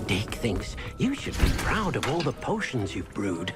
Dick thinks you should be proud of all the potions you've brewed.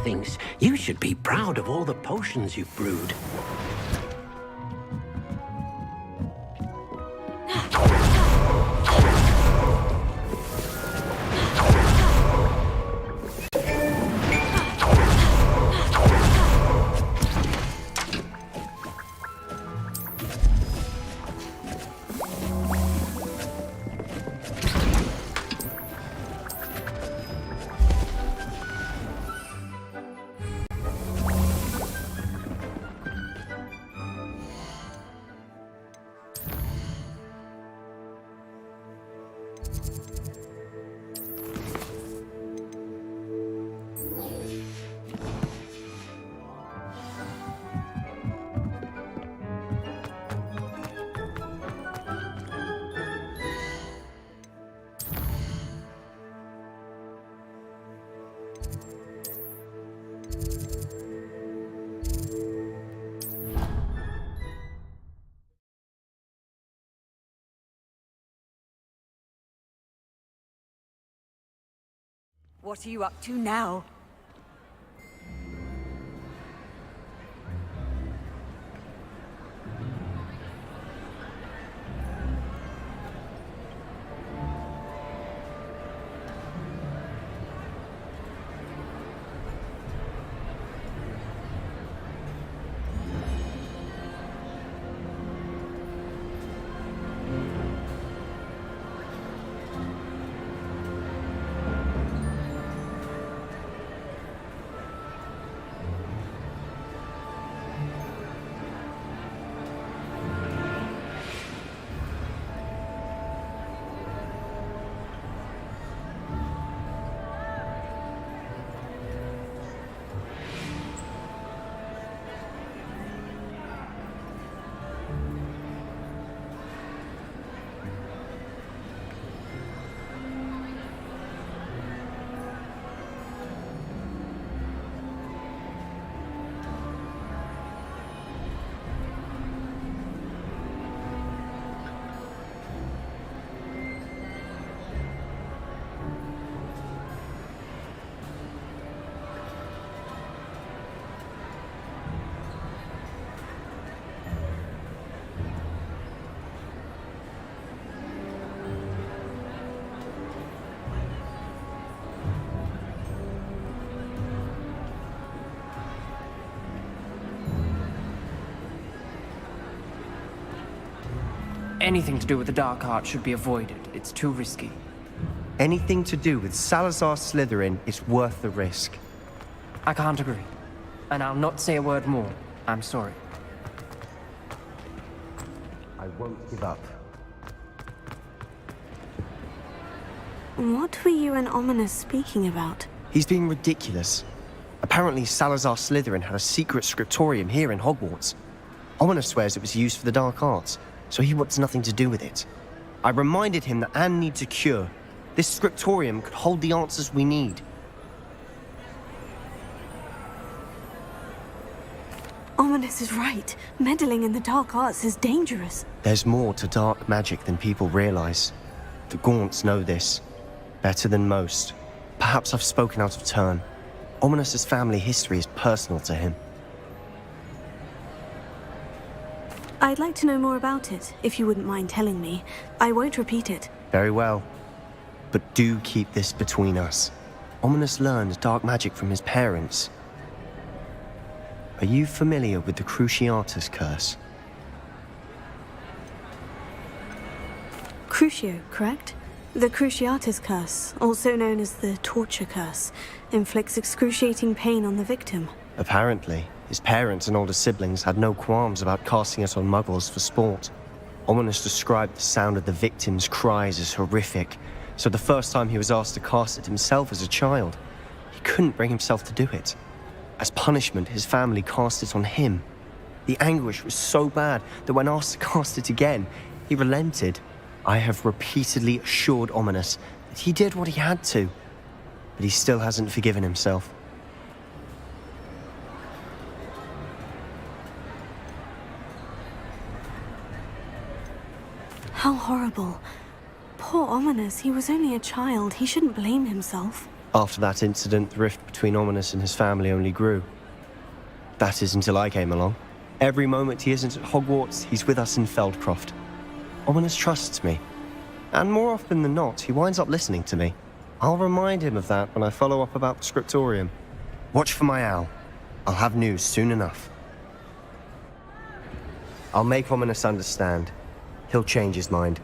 Thinks you should be proud of all the potions you've brewed. What are you up to now? Anything to do with the dark art should be avoided. It's too risky. Anything to do with Salazar Slytherin is worth the risk. I can't agree. And I'll not say a word more. I'm sorry. I won't give up. What were you and Ominous speaking about? He's being ridiculous. Apparently Salazar Slytherin had a secret scriptorium here in Hogwarts. Ominous swears it was used for the dark arts, so he wants nothing to do with it. I reminded him that Anne needs a cure. This scriptorium could hold the answers we need. Ominous is right. Meddling in the dark arts is dangerous. There's more to dark magic than people realize. The Gaunts know this. Better than most. Perhaps I've spoken out of turn. Ominous's family history is personal to him. I'd like to know more about it, if you wouldn't mind telling me. I won't repeat it. Very well. But do keep this between us. Ominous learned dark magic from his parents. Are you familiar with the Cruciatus curse? Crucio, correct? The Cruciatus curse, also known as the torture curse, inflicts excruciating pain on the victim. Apparently, his parents and older siblings had no qualms about casting it on muggles for sport. Ominous described the sound of the victim's cries as horrific, so the first time he was asked to cast it himself as a child, he couldn't bring himself to do it. As punishment, his family cast it on him. The anguish was so bad that when asked to cast it again, he relented. I have repeatedly assured Ominous that he did what he had to, but he still hasn't forgiven himself. How horrible. Poor Ominous, he was only a child. He shouldn't blame himself. After that incident, the rift between Ominous and his family only grew. That is until I came along. Every moment he isn't at Hogwarts, he's with us in Feldcroft. Ominous trusts me. And more often than not, he winds up listening to me. I'll remind him of that when I follow up about the scriptorium. Watch for my owl. I'll have news soon enough. I'll make Ominous understand. He'll change his mind.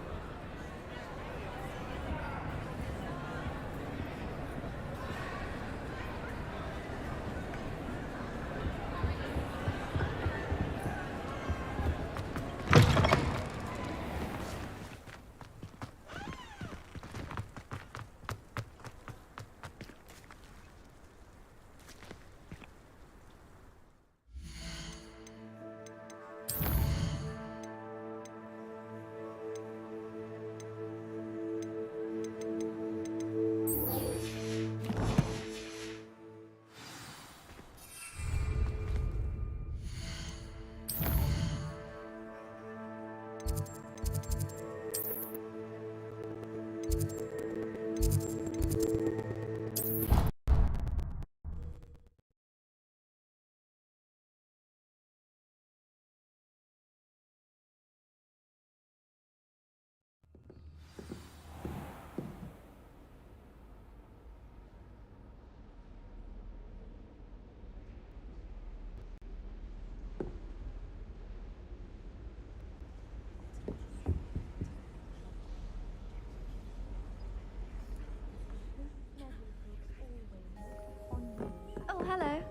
Oh, hello.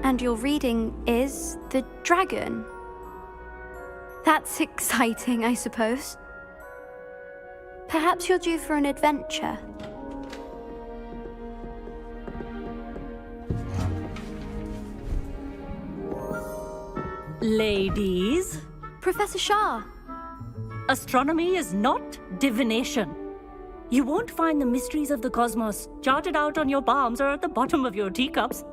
And your reading is The Dragon. That's exciting, I suppose. Perhaps you're due for an adventure. Ladies, Professor Shah. astronomy is not divination. You won't find the mysteries of the cosmos charted out on your palms or at the bottom of your teacups.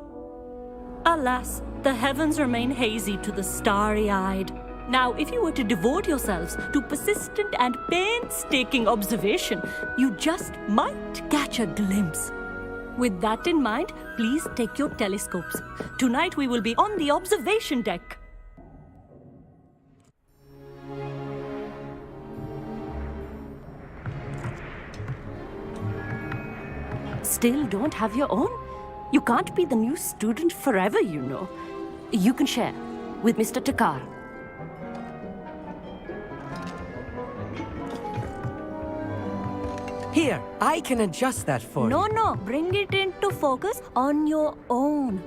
Alas, the heavens remain hazy to the starry-eyed. Now, if you were to devote yourselves to persistent and painstaking observation, you just might catch a glimpse. With that in mind, please take your telescopes. Tonight we will be on the observation deck. Still don't have your own? You can't be the new student forever, you know. You can share with Mr. Takar. Here, I can adjust that for you. No, bring it into focus on your own.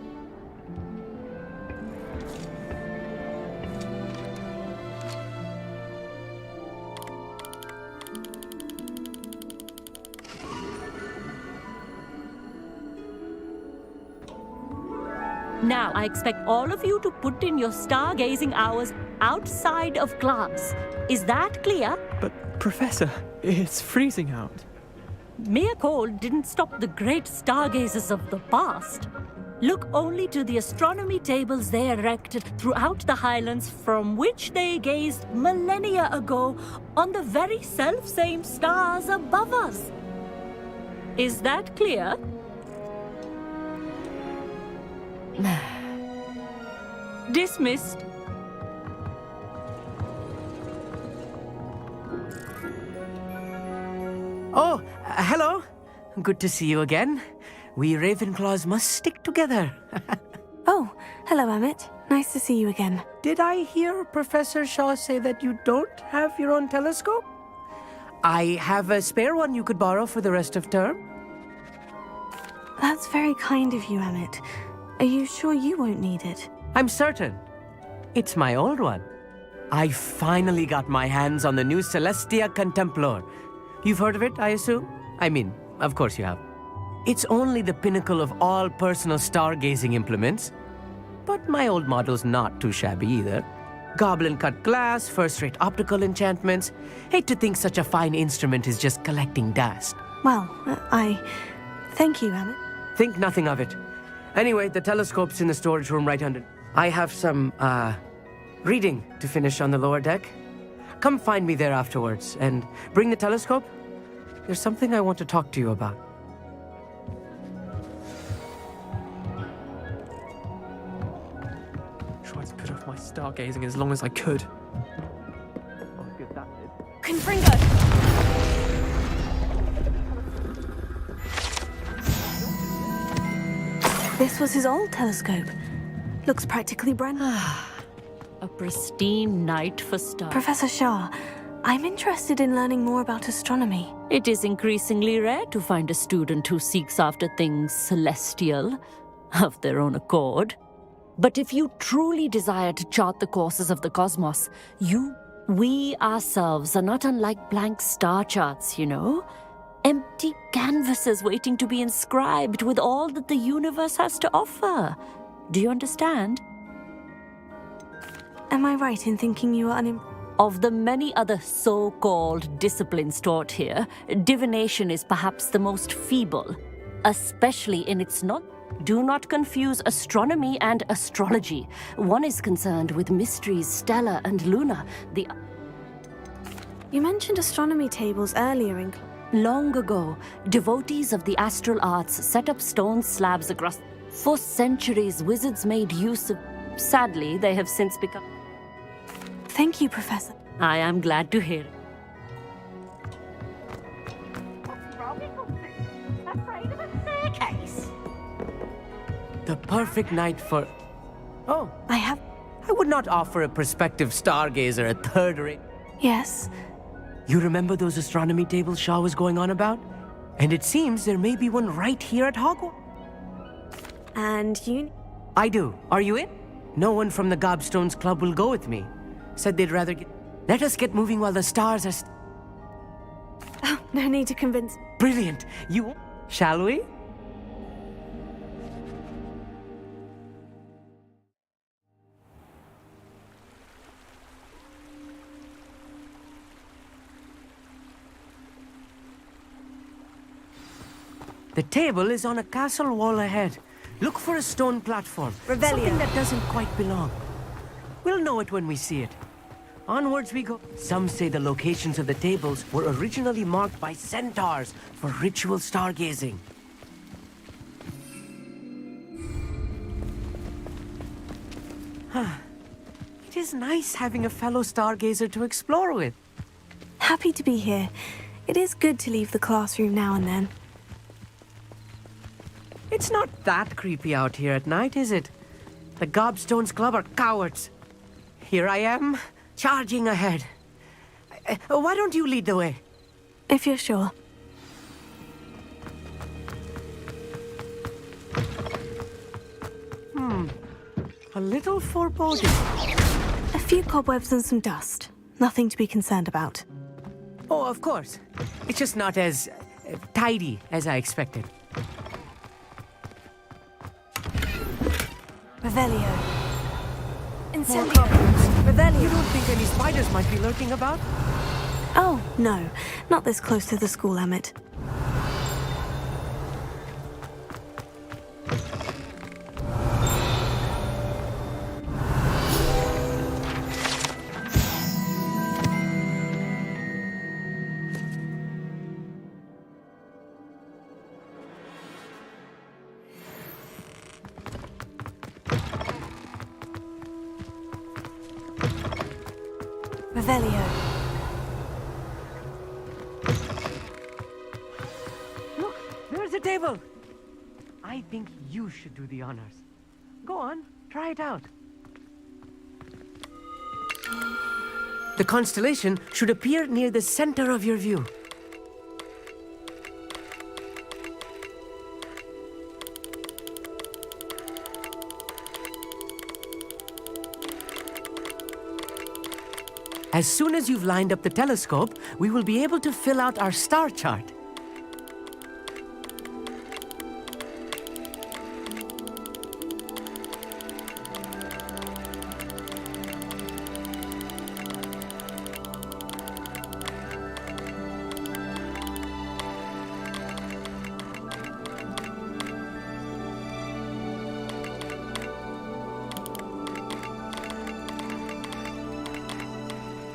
Now, I expect all of you to put in your stargazing hours outside of class. Is that clear? But, Professor, it's freezing out. Mere cold didn't stop the great stargazers of the past. Look only to the astronomy tables they erected throughout the highlands from which they gazed millennia ago on the very self-same stars above us. Is that clear? Dismissed. Oh, hello. Good to see you again. We Ravenclaws must stick together. Oh, hello, Emmett. Nice to see you again. Did I hear Professor Shaw say that you don't have your own telescope? I have a spare one you could borrow for the rest of term. That's very kind of you, Emmett. Are you sure you won't need it? I'm certain. It's my old one. I finally got my hands on the new Celestia Contemplor. You've heard of it, I assume? I mean, of course you have. It's only the pinnacle of all personal stargazing implements. But my old model's not too shabby either. Goblin-cut glass, first-rate optical enchantments. Hate to think such a fine instrument is just collecting dust. Well, thank you, Emmett. Think nothing of it. Anyway, the telescope's in the storage room right under... I have some, reading to finish on the lower deck. Come find me there afterwards, and bring the telescope. There's something I want to talk to you about. Tried to put off my stargazing as long as I could. Confringo! This was his old telescope. Looks practically brand new. A pristine night for stars. Professor Shaw, I'm interested in learning more about astronomy. It is increasingly rare to find a student who seeks after things celestial of their own accord. But if you truly desire to chart the courses of the cosmos, we ourselves are not unlike blank star charts, you know? Empty canvases waiting to be inscribed with all that the universe has to offer. Do you understand? Am I right in thinking you are Of the many other so-called disciplines taught here, divination is perhaps the most feeble, especially in its Do not confuse astronomy and astrology. One is concerned with mysteries stellar and lunar. You mentioned astronomy tables earlier in... Long ago, devotees of the astral arts set up stone slabs across... For centuries, wizards made use of... Sadly, they have since become... Thank you, Professor. I am glad to hear it. Afraid of a staircase? The perfect night for... Oh, I would not offer a prospective stargazer a third rate. Yes. You remember those astronomy tables Shaw was going on about? And it seems there may be one right here at Hogwarts. And you... I do. Are you in? No one from the Gobstones Club will go with me. Said they'd rather get... Let us get moving while the stars are... Oh, no need to convince... Brilliant. You... Shall we? The table is on a castle wall ahead. Look for a stone platform. Something that doesn't quite belong. We'll know it when we see it. Onwards we go. Some say the locations of the tables were originally marked by centaurs for ritual stargazing. It is nice having a fellow stargazer to explore with. Happy to be here. It is good to leave the classroom now and then. It's not that creepy out here at night, is it? The Gobstones Club are cowards. Here I am, charging ahead. Why don't you lead the way? If you're sure. A little foreboding. A few cobwebs and some dust. Nothing to be concerned about. Oh, of course. It's just not as tidy as I expected. Revelio. Incendio! Revelio. You don't think any spiders might be lurking about? Oh, no. Not this close to the school, Emmett. Revelio. Look, there's a table. I think you should do the honors. Go on, try it out. The constellation should appear near the center of your view. As soon as you've lined up the telescope, we will be able to fill out our star chart.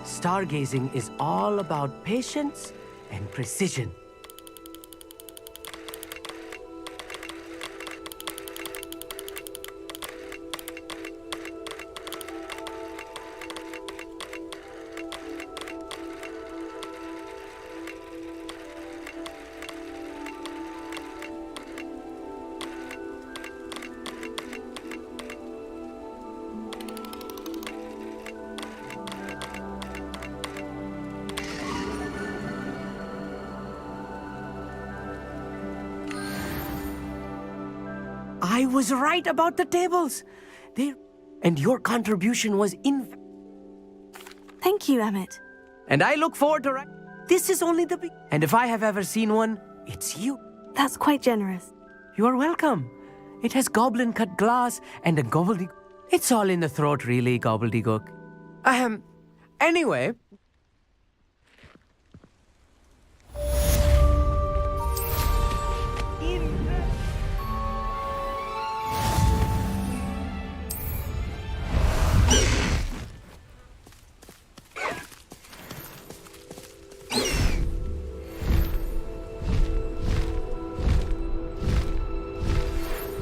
Stargazing is all about patience and precision. I was right about the tables. And your contribution was Thank you, Emmett. And I look forward to This is only the And if I have ever seen one, it's you. That's quite generous. You are welcome. It has goblin-cut glass and a gobbledygook. It's all in the throat, really, gobbledygook. Anyway...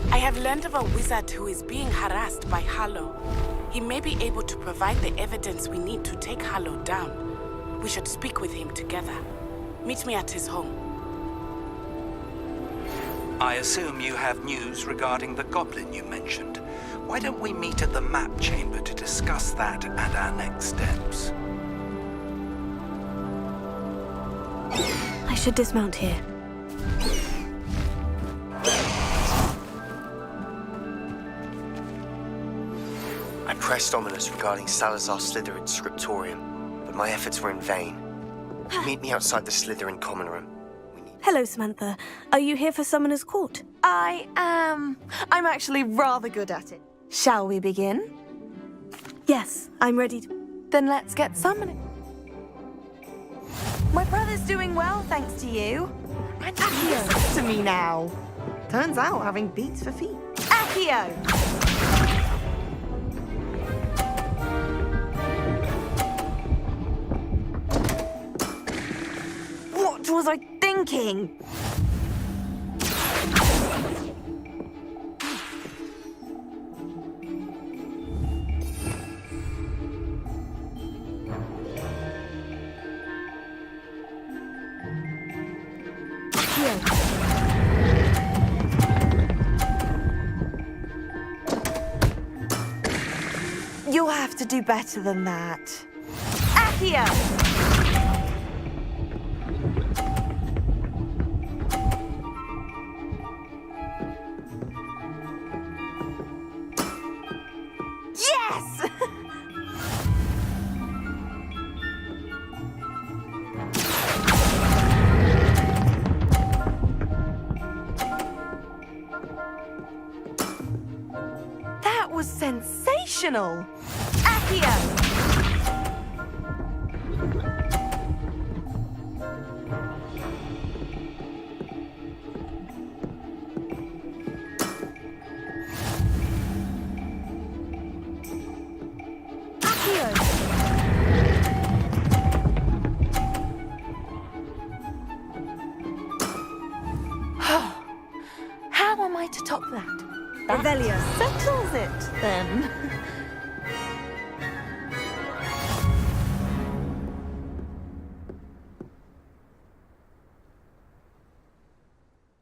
I have learned of a wizard who is being harassed by Harlow. He may be able to provide the evidence we need to take Harlow down. We should speak with him together. Meet me at his home. I assume you have news regarding the goblin you mentioned. Why don't we meet at the map chamber to discuss that and our next steps? I should dismount here. I pressed Ominous regarding Salazar Slytherin's scriptorium, but my efforts were in vain. Meet me outside the Slytherin common room. Hello, Samantha. Are you here for Summoner's Court? I am. I'm actually rather good at it. Shall we begin? Yes, I'm ready to... Then let's get summoning. My brother's doing well, thanks to you. And Accio! Listen to me now. Turns out having beats for feet. Accio! What was I thinking? You'll have to do better than that. Accio! Yes! That was sensational! Accio! How am I to top that? Revelio settles it, then.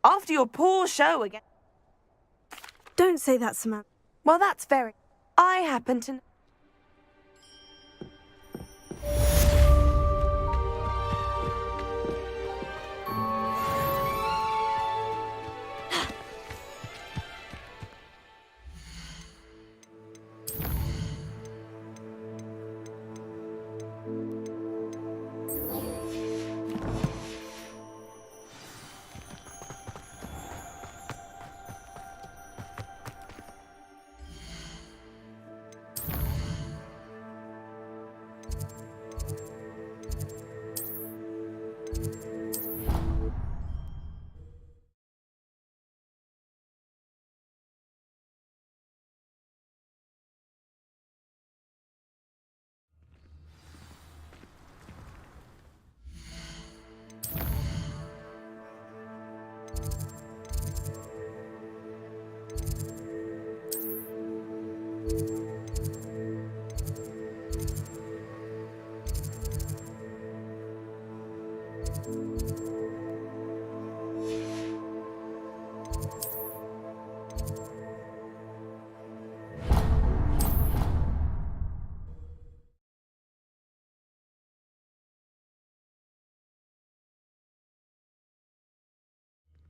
After your poor show again. Don't say that, Samantha. Well, that's very... I happen to...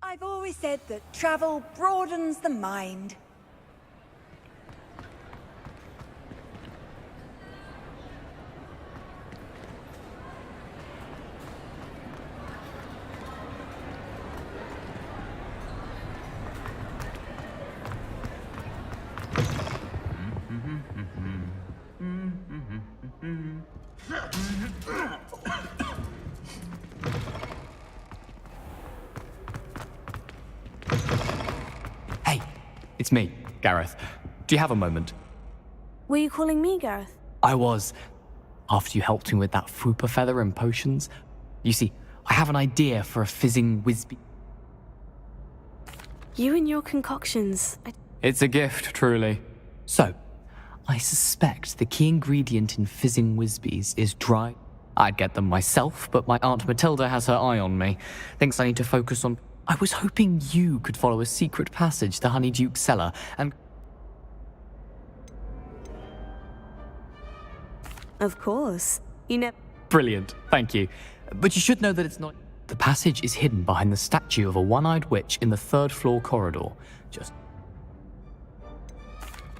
I've always said that travel broadens the mind. It's me, Gareth. Do you have a moment? Were you calling me, Gareth? I was. After you helped me with that Fupa feather and potions. You see, I have an idea for a fizzing whizbee. You and your concoctions. It's a gift, truly. So, I suspect the key ingredient in fizzing whizbees is dry. I'd get them myself, but my Aunt Matilda has her eye on me. Thinks I need to focus on... I was hoping you could follow a secret passage to Honeyduke's cellar and... Of course. You know... Brilliant, thank you. But you should know that it's not... The passage is hidden behind the statue of a one-eyed witch in the third-floor corridor. Just...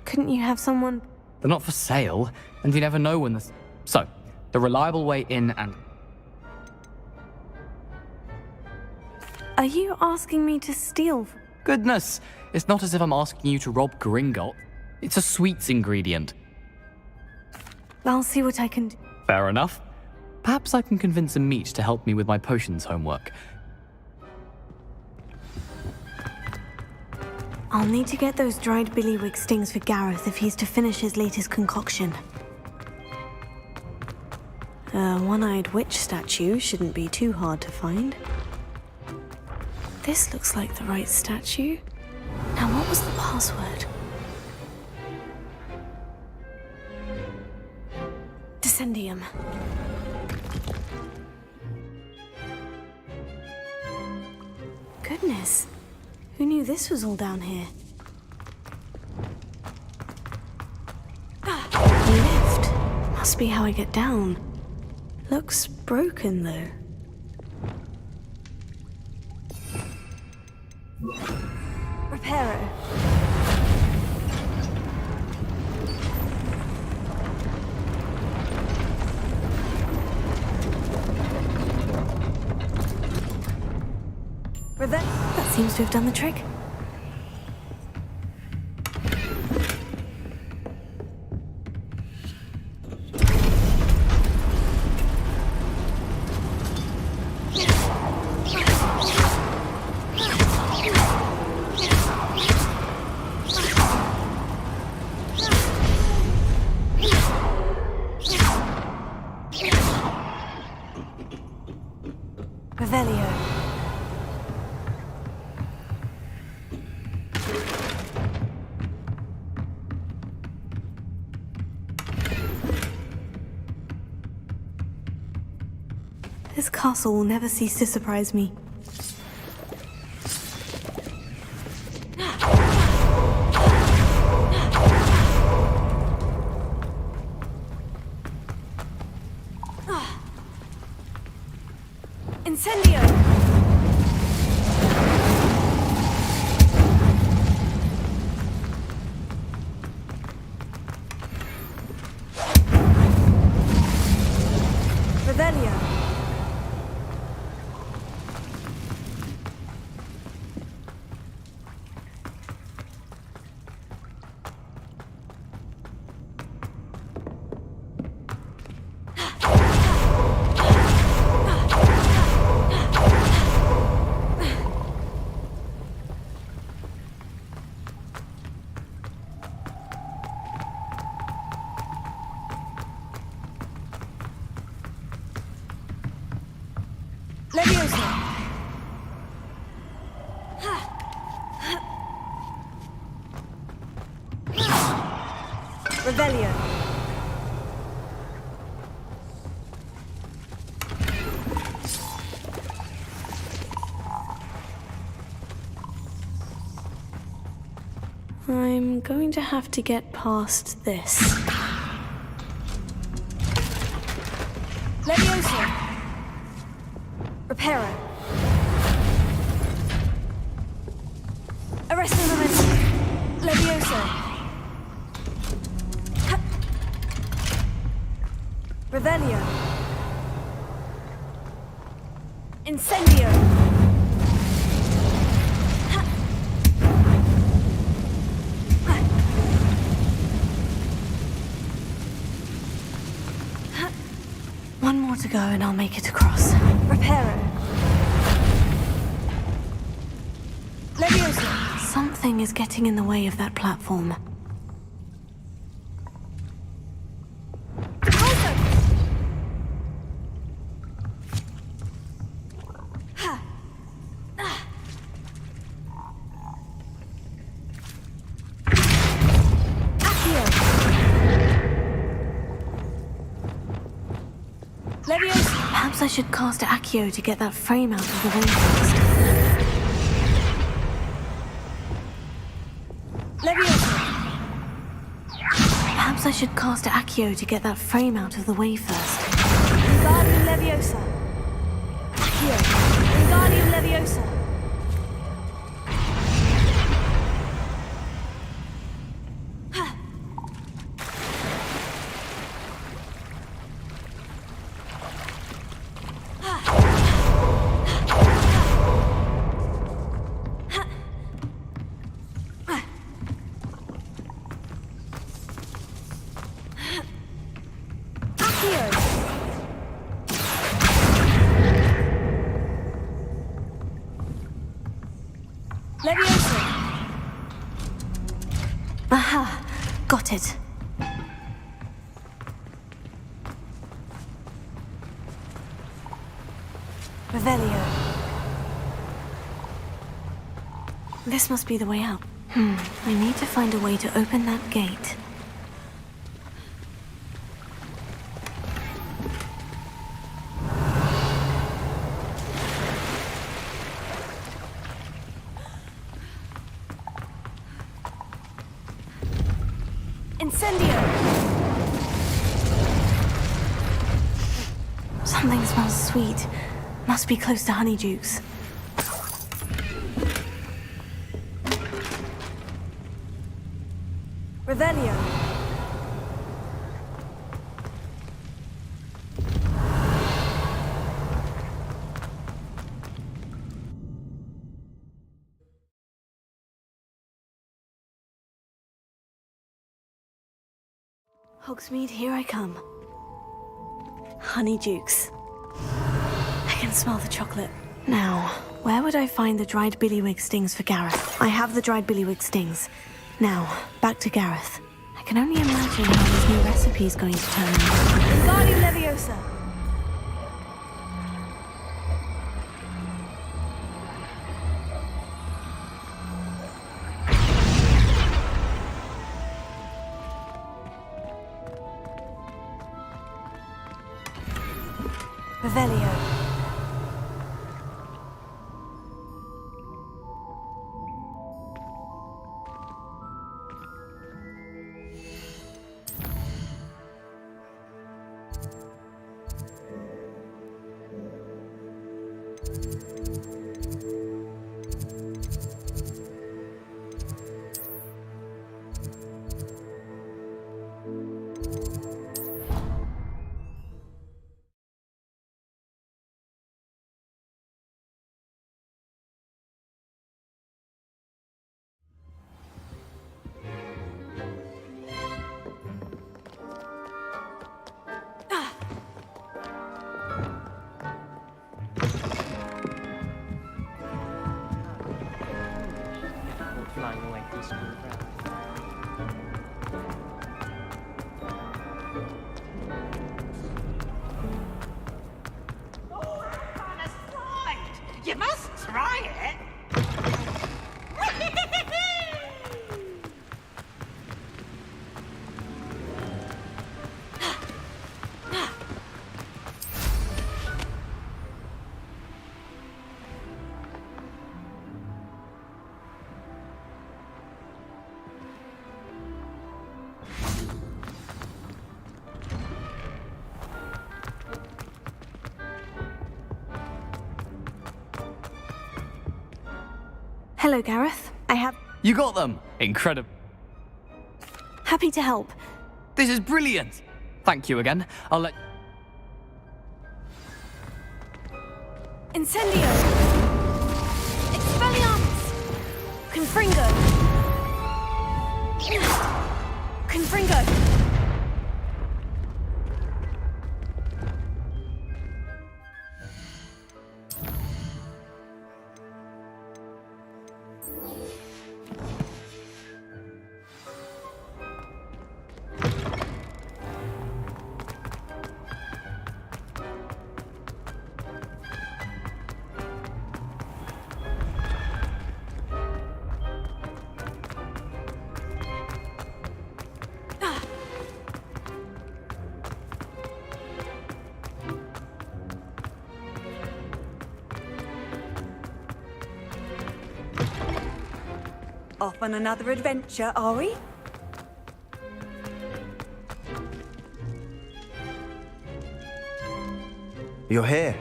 Couldn't you have someone... They're not for sale, and you never know when the... So, the reliable way in and... Are you asking me to steal? Goodness, it's not as if I'm asking you to rob Gringotts. It's a sweets ingredient. I'll see what I can do. Fair enough. Perhaps I can convince a meat to help me with my potions homework. I'll need to get those dried billywig stings for Gareth if he's to finish his latest concoction. A one-eyed witch statue shouldn't be too hard to find. This looks like the right statue. Now, what was the password? Descendium. Goodness. Who knew this was all down here? must be how I get down. Looks broken, though. Reparo. That seems to have done the trick. Revelio. This castle will never cease to surprise me. Incendio! Revelio. Leviosa. Revelio. I'm going to have to get past this. Leviosa. Reparo. Arresto momentum. Leviosa. Revelio. Incendio. One more to go and I'll make it across. Reparo. Leviosa. Something is getting in the way of that platform. Perhaps I should cast Accio to get that frame out of the way first. Leviosa. Perhaps I should cast Accio to get that frame out of the way first. Wingardium Leviosa. Accio. Wingardium Leviosa. Leviosa. Aha! Got it. Revelio. This must be the way out. I need to find a way to open that gate. Incendio. Something smells sweet. Must be close to Honeydukes. Revelio. Hogsmeade, here I come. Honeydukes. I can smell the chocolate. Now, where would I find the dried billywig stings for Gareth? I have the dried billywig stings. Now, back to Gareth. I can only imagine how this new recipe is going to turn out. Wingardium Leviosa. Revelio. Flying away from school ground. You must try it. Hello, Gareth. You got them! Incredible. Happy to help. This is brilliant! Thank you again. I'll let... Incendio! Expelliarmus! Confringo! Confringo! Off on another adventure, are we? You're here.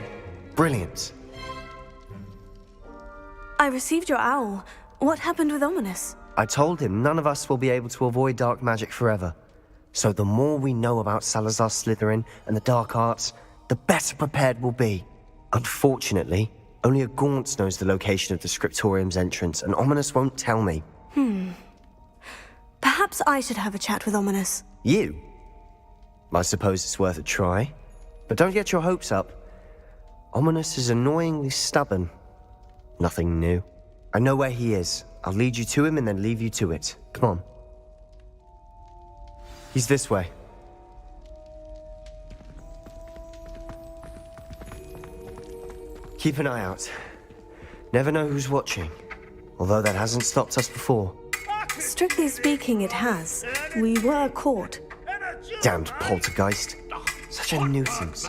Brilliant. I received your owl. What happened with Ominous? I told him none of us will be able to avoid dark magic forever. So the more we know about Salazar Slytherin and the dark arts, the better prepared we'll be. Unfortunately, only a Gaunt knows the location of the Scriptorium's entrance, and Ominous won't tell me. Perhaps I should have a chat with Ominous. You? I suppose it's worth a try. But don't get your hopes up. Ominous is annoyingly stubborn. Nothing new. I know where he is. I'll lead you to him and then leave you to it. Come on. He's this way. Keep an eye out. Never know who's watching. Although that hasn't stopped us before. Strictly speaking, it has. We were caught. Damned poltergeist. Such a nuisance.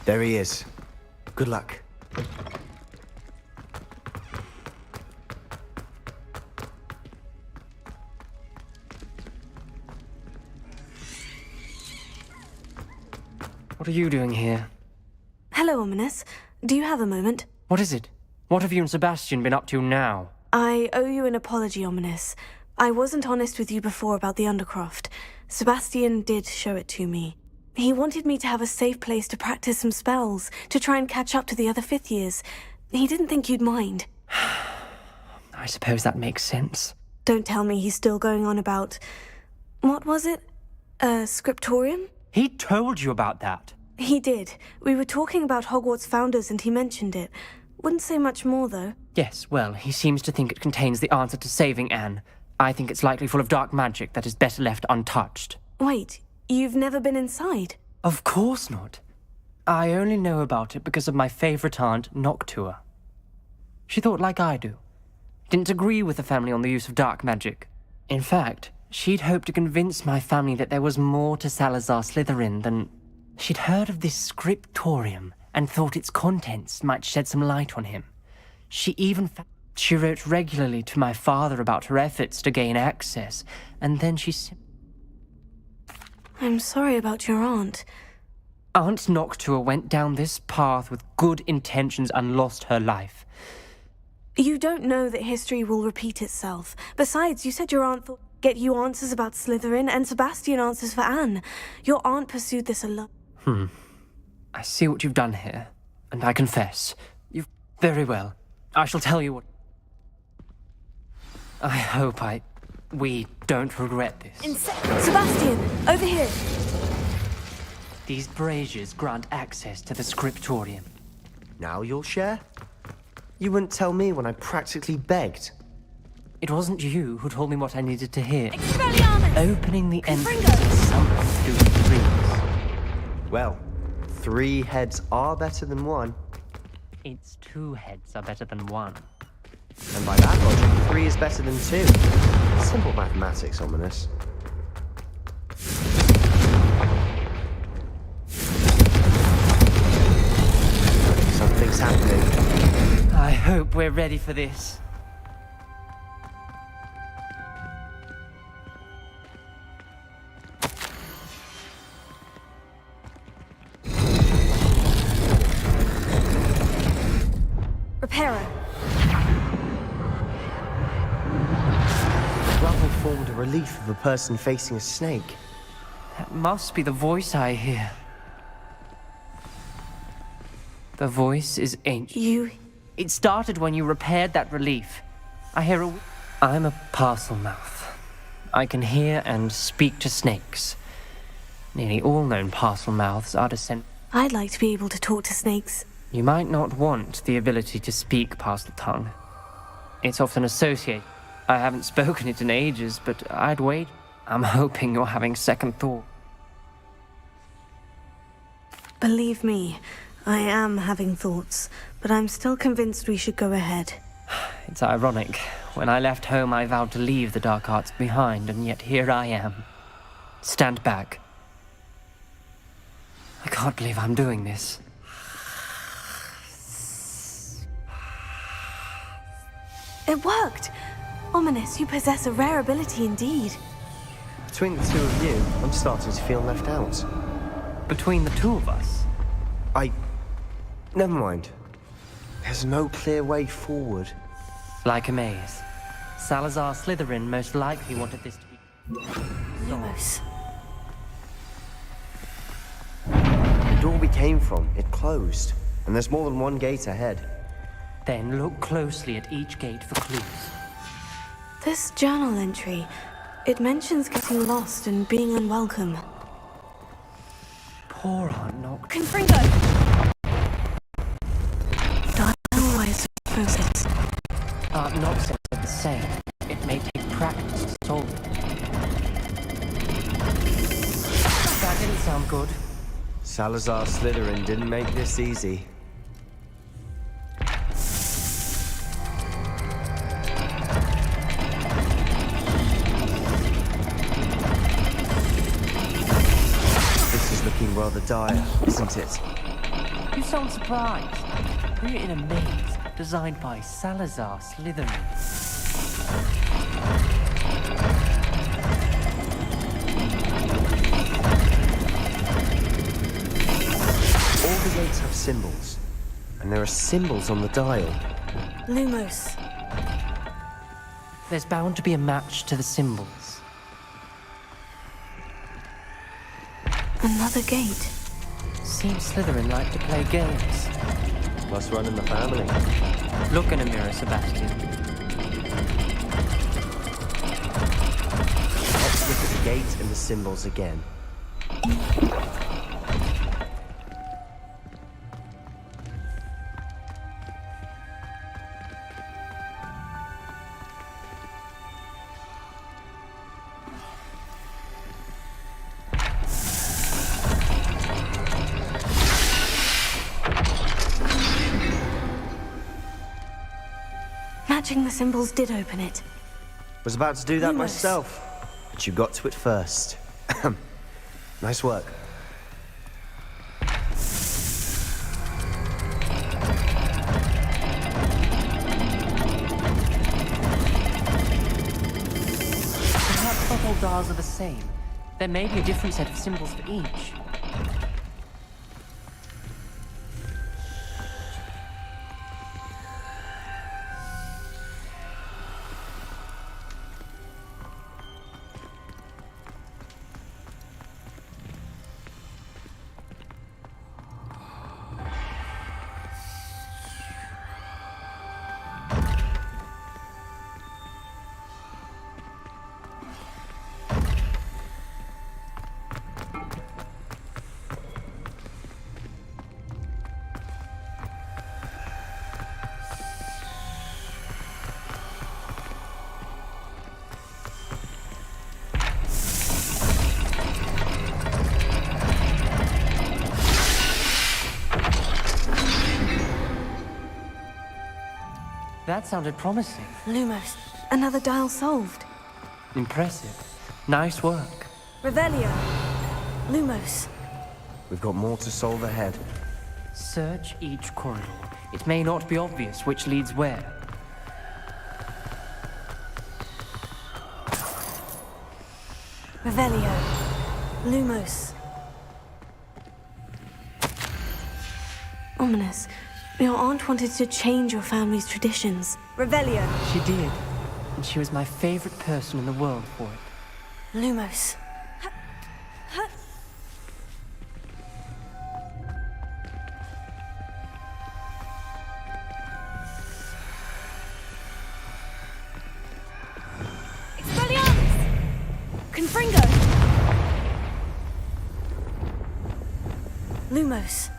There he is. Good luck. What are you doing here? Hello, Ominous. Do you have a moment? What is it? What have you and Sebastian been up to now? I owe you an apology, Ominous. I wasn't honest with you before about the Undercroft. Sebastian did show it to me. He wanted me to have a safe place to practice some spells, to try and catch up to the other fifth years. He didn't think you'd mind. I suppose that makes sense. Don't tell me he's still going on about... What was it? A scriptorium? He told you about that. He did. We were talking about Hogwarts founders and he mentioned it. Wouldn't say much more, though. Yes, well, he seems to think it contains the answer to saving Anne. I think it's likely full of dark magic that is better left untouched. Wait, you've never been inside? Of course not. I only know about it because of my favourite aunt, Noctua. She thought like I do. Didn't agree with the family on the use of dark magic. In fact, she'd hoped to convince my family that there was more to Salazar Slytherin than... She'd heard of this scriptorium and thought its contents might shed some light on him. She wrote regularly to my father about her efforts to gain access, and then I'm sorry about your aunt. Aunt Noctua went down this path with good intentions and lost her life. You don't know that history will repeat itself. Besides, you said your aunt thought get you answers about Slytherin and Sebastian answers for Anne. Your aunt pursued this alone. I see what you've done here, and I confess. Very well. I shall tell you what... I hope we don't regret this. Sebastian, over here! These braziers grant access to the scriptorium. Now you'll share? You wouldn't tell me when I practically begged. It wasn't you who told me what I needed to hear. Expelliarmus! Opening the entrance to something through the trees. Well, 3 heads are better than 1. It's 2 heads are better than 1. And by that logic, 3 is better than 2. Simple mathematics, Ominous. Something's happening. I hope we're ready for this. Reparo. Rubble formed a relief of a person facing a snake. That must be the voice I hear. The voice is ancient. It started when you repaired that relief. I hear a... I'm a parcel mouth. I can hear and speak to snakes. Nearly all known parcel mouths are descent... I'd like to be able to talk to snakes. You might not want the ability to speak parcel tongue. It's often associated. I haven't spoken it in ages, but I'd wait. I'm hoping you're having second thought. Believe me, I am having thoughts, but I'm still convinced we should go ahead. It's ironic. When I left home, I vowed to leave the dark arts behind, and yet here I am. Stand back. I can't believe I'm doing this. It worked! Ominous, you possess a rare ability indeed. Between the 2 of you, I'm starting to feel left out. Between the 2 of us? Never mind. There's no clear way forward. Like a maze. Salazar Slytherin most likely wanted this to be... Lumos. The door we came from, it closed. And there's more than 1 gate ahead. Then look closely at each gate for clues. This journal entry, it mentions getting lost and being unwelcome. Poor Aunt Noctua. Confringo! Always process. Aunt Noctua said the same. It may take practice to solve it. That didn't sound good. Salazar Slytherin didn't make this easy. This is looking rather dire, isn't it? You sound surprised. We're in a maze designed by Salazar Slytherin. All the gates have symbols, and there are symbols on the dial. Lumos. There's bound to be a match to the symbols. Another gate. Seems Slytherin like to play games. Must run in the family. Look in a mirror, Sebastian. Let's look at the gate and the symbols again. Matching the symbols did open it. Was about to do that Lumos. myself, but you got to it first. Nice work. Perhaps not all dials are the same. There may be a different set of symbols for each. That sounded promising. Lumos. Another dial solved. Impressive. Nice work. Revelio. Lumos. We've got more to solve ahead. Search each corridor. It may not be obvious which leads where. Revelio. Lumos. Ominous. Your aunt wanted to change your family's traditions. Revelio. She did. And she was my favorite person in the world for it. Lumos. Expelliarmus! Confringo! Lumos.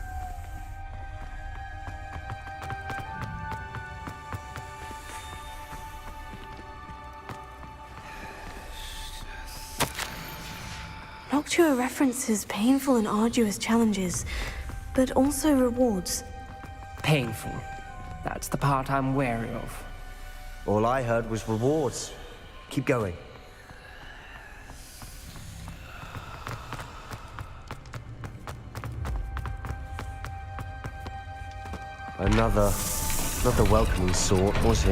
Noctua references painful and arduous challenges, but also rewards. Painful. That's the part I'm wary of. All I heard was rewards. Keep going. Another welcoming sort, was he?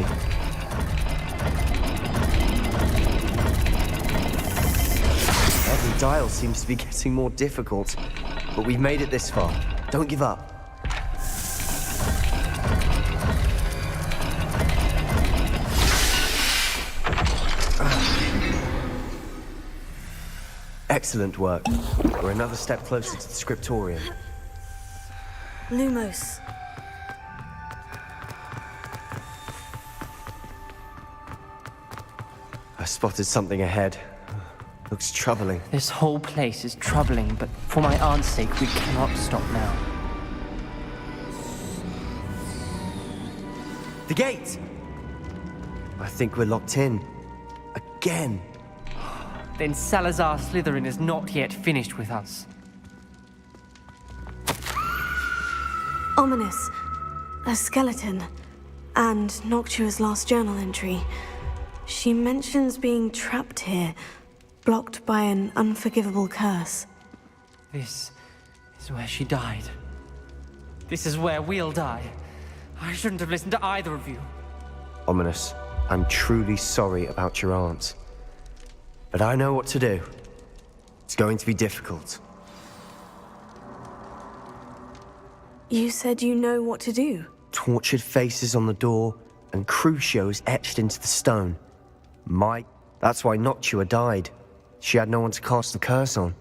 Every dial seems to be getting more difficult, but we've made it this far. Don't give up. Excellent work. We're another step closer to the scriptorium. Lumos. I spotted something ahead. Looks troubling. This whole place is troubling, but for my aunt's sake, we cannot stop now. The gate! I think we're locked in. Again. Then Salazar Slytherin is not yet finished with us. Ominous. A skeleton. And Noctua's last journal entry. She mentions being trapped here, blocked by an unforgivable curse. This is where she died. This is where we'll die. I shouldn't have listened to either of you. Ominous, I'm truly sorry about your aunt. But I know what to do. It's going to be difficult. You said you know what to do. Tortured faces on the door and Crucios etched into the stone. That's why Noctua died. She had no one to cast the curse on.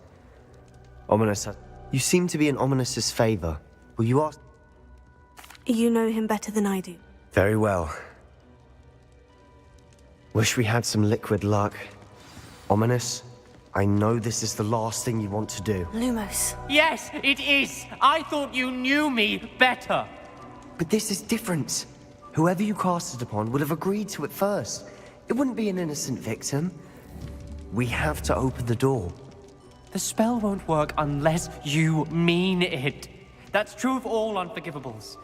Ominous, you seem to be in Ominous's favor. Will you ask? You know him better than I do. Very well. Wish we had some liquid luck. Ominous, I know this is the last thing you want to do. Lumos. Yes, it is! I thought you knew me better! But this is different. Whoever you cast it upon would have agreed to it first. It wouldn't be an innocent victim. We have to open the door. The spell won't work unless you mean it. That's true of all unforgivables.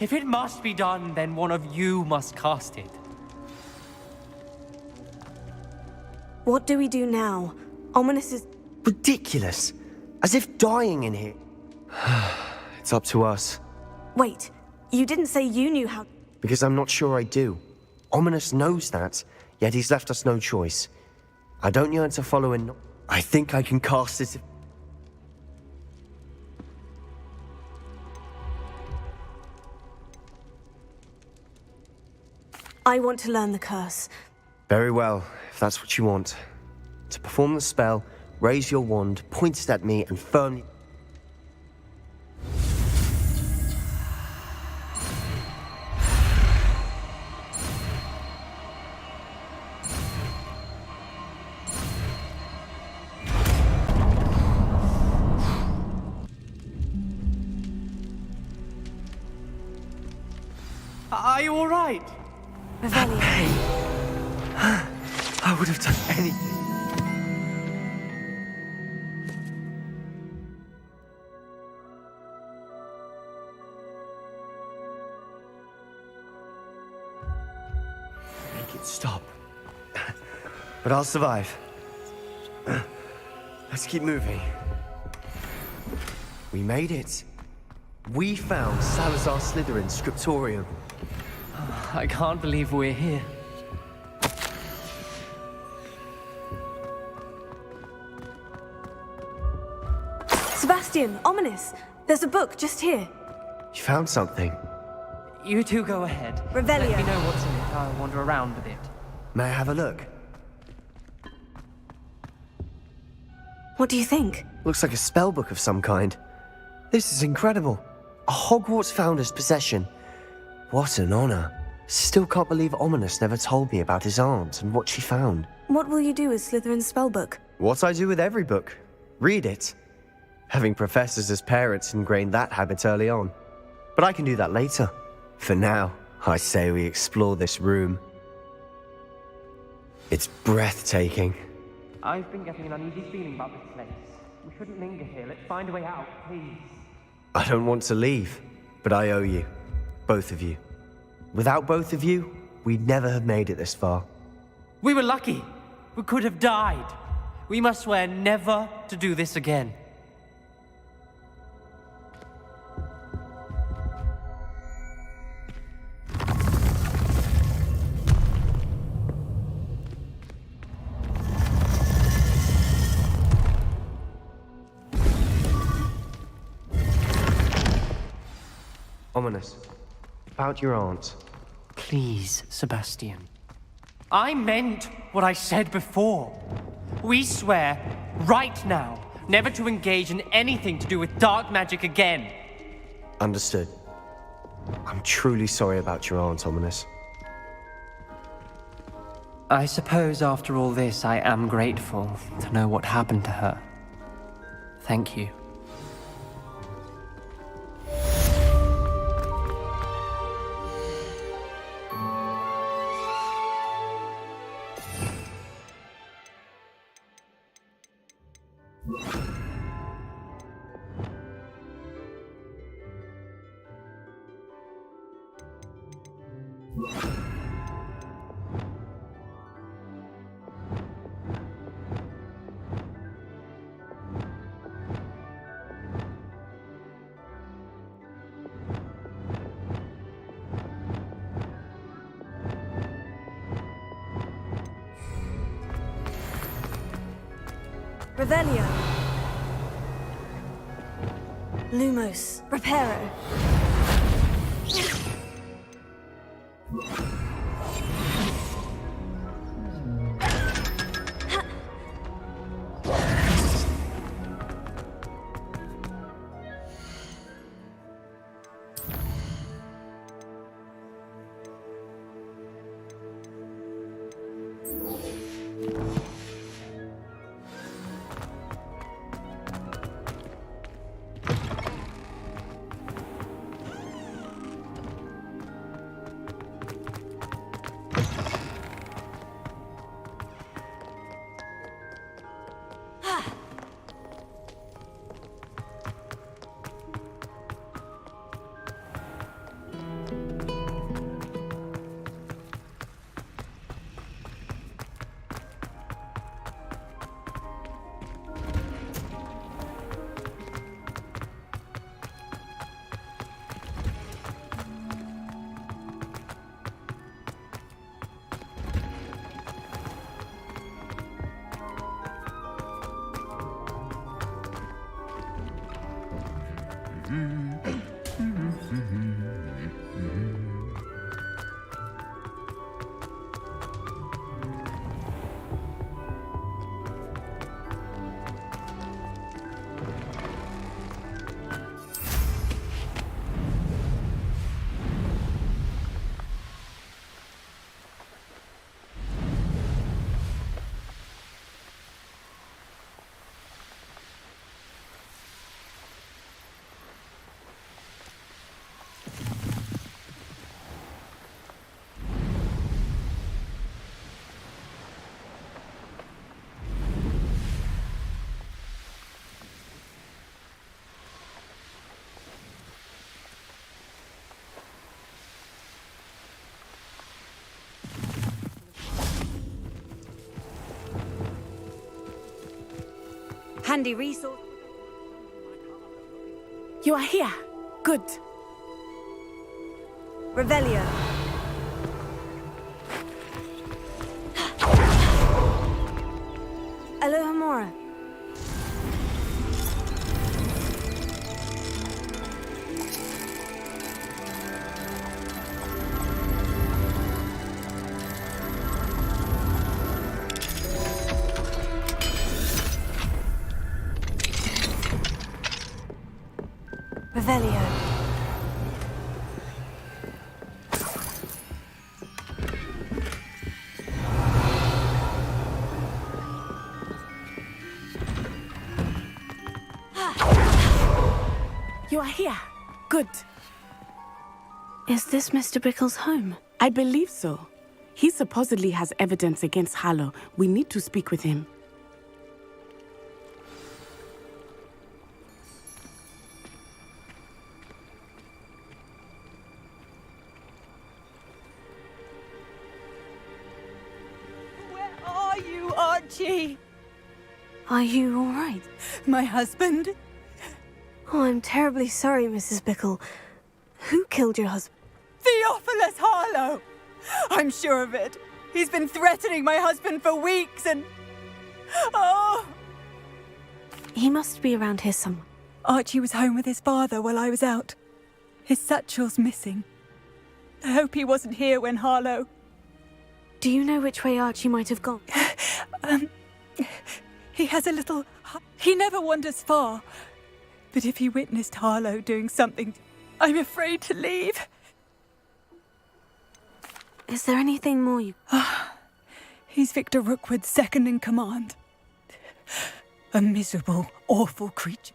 If it must be done, then one of you must cast it. What do we do now? Ominous is... Ridiculous. As if dying in here. It's up to us. Wait, you didn't say you knew how... Because I'm not sure I do. Ominous knows that, yet he's left us no choice. I don't yearn to follow in... I think I can cast it... I want to learn the curse. Very well, if that's what you want. To perform the spell, raise your wand, point it at me, and firmly... Are you all right? I would have done anything. Make it stop. But I'll survive. Let's keep moving. We made it. We found Salazar Slytherin's scriptorium. I can't believe we're here. Sebastian, Ominous, there's a book just here. You found something. You two go ahead. Revelio. Let me know what's in it. I'll wander around with it. May I have a look? What do you think? Looks like a spell book of some kind. This is incredible. A Hogwarts founder's possession. What an honor. Still can't believe Ominous never told me about his aunt and what she found. What will you do with Slytherin's spellbook? What I do with every book. Read it. Having professors as parents ingrained that habit early on. But I can do that later. For now, I say we explore this room. It's breathtaking. I've been getting an uneasy feeling about this place. We shouldn't linger here. Let's find a way out, please. I don't want to leave, but I owe you. Both of you. Without both of you, we'd never have made it this far. We were lucky. We could have died. We must swear never to do this again. Ominous. About your aunt. Please, Sebastian. I meant what I said before. We swear, right now, never to engage in anything to do with dark magic again. Understood. I'm truly sorry about your aunt, Ominous. I suppose after all this, I am grateful to know what happened to her. Thank you. Revelio. Lumos. Reparo. Handy resource. You are here. Good. Revelio. Alohomora. Revelio. You are here. Good. Is this Mr. Bickle's home? I believe so. He supposedly has evidence against Harlow. We need to speak with him. Where are you, Archie? Are you all right? My husband? Oh, I'm terribly sorry, Mrs. Bickle. Who killed your husband? Theophilus Harlow! I'm sure of it. He's been threatening my husband for weeks and... Oh! He must be around here somewhere. Archie was home with his father while I was out. His satchel's missing. I hope he wasn't here when Harlow... Do you know which way Archie might have gone? He has a little... He never wanders far. But if he witnessed Harlow doing something, I'm afraid to leave. Is there anything more you... He's Victor Rookwood's second in command. A miserable, awful creature.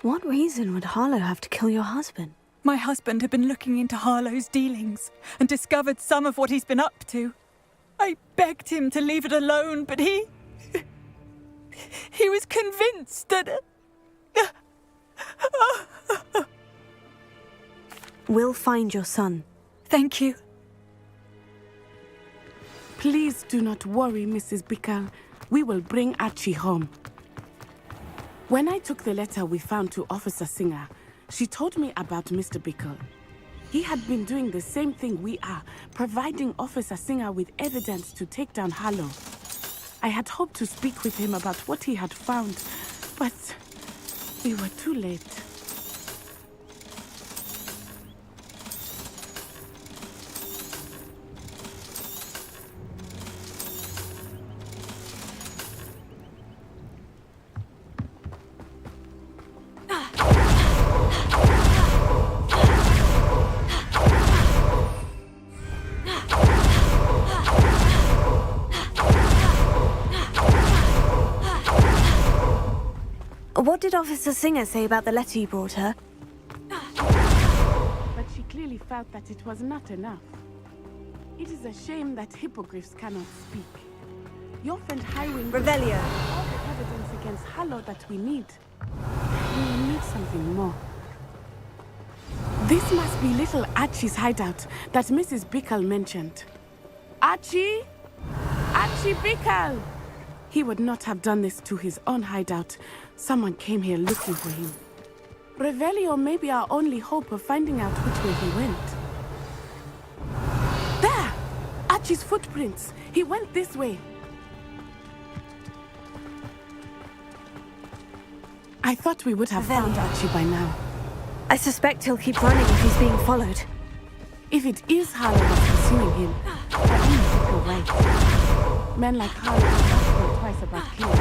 What reason would Harlow have to kill your husband? My husband had been looking into Harlow's dealings and discovered some of what he's been up to. I begged him to leave it alone, but he was convinced that... We'll find your son. Thank you. Please do not worry, Mrs. Bickle. We will bring Archie home. When I took the letter we found to Officer Singer, she told me about Mr. Bickle. He had been doing the same thing we are, providing Officer Singer with evidence to take down Harlow. I had hoped to speak with him about what he had found, but we were too late. What did Officer Singer say about the letter you brought her? But she clearly felt that it was not enough. It is a shame that hippogriffs cannot speak. Your friend Highwing... Revelio. All the evidence against Harlow that we need. We need something more. This must be little Archie's hideout that Mrs. Bickle mentioned. Archie? Archie Bickle! He would not have done this to his own hideout. Someone came here looking for him. Revelio may be our only hope of finding out which way he went. There! Archie's footprints. He went this way. I thought we would have found Archie by now. I suspect he'll keep running if he's being followed. If it is Harlow that's pursuing him, I only hope you're right. Men like Harlow do not think twice about killing.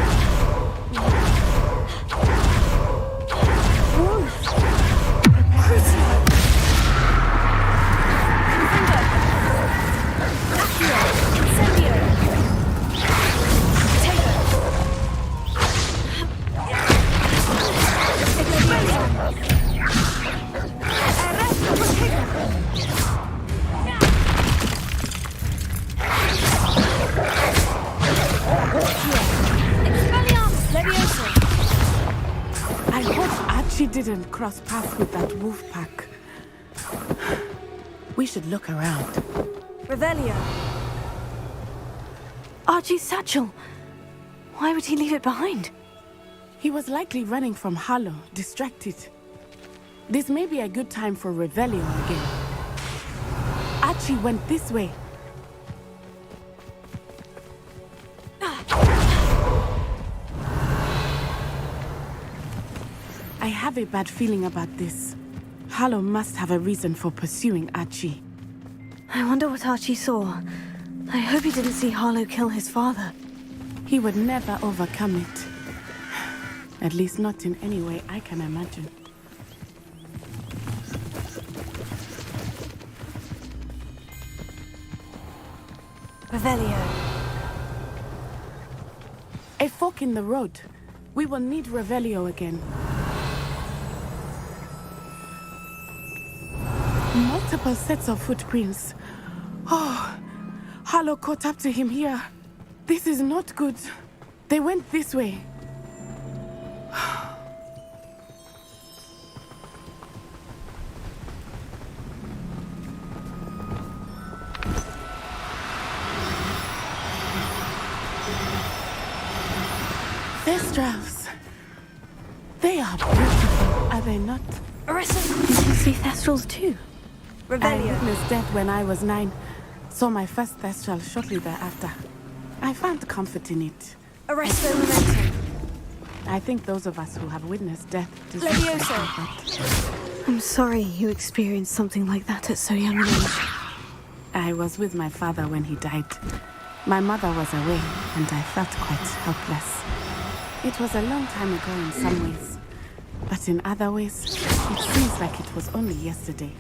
I hope Archie didn't cross paths with that wolf pack. We should look around. Revelio. Archie's satchel. Why would he leave it behind? He was likely running from Harlow, distracted. This may be a good time for Revelio again. Archie went this way. I have a bad feeling about this. Harlow must have a reason for pursuing Archie. I wonder what Archie saw. I hope he didn't see Harlow kill his father. He would never overcome it. At least not in any way I can imagine. Revelio. A fork in the road. We will need Revelio again. Multiple sets of footprints. Oh, Harlow caught up to him here. This is not good. They went this way. Thestrals. They are beautiful, are they not? Arrested. Did you see Thestrals too? I witnessed death when I was 9. Saw my first Thestral shortly thereafter. I found comfort in it. Arresto momentum. I think those of us who have witnessed death deserve Levioso. I'm sorry you experienced something like that at so young an age. I was with my father when he died. My mother was away, and I felt quite helpless. It was a long time ago in some ways, but in other ways, it seems like it was only yesterday.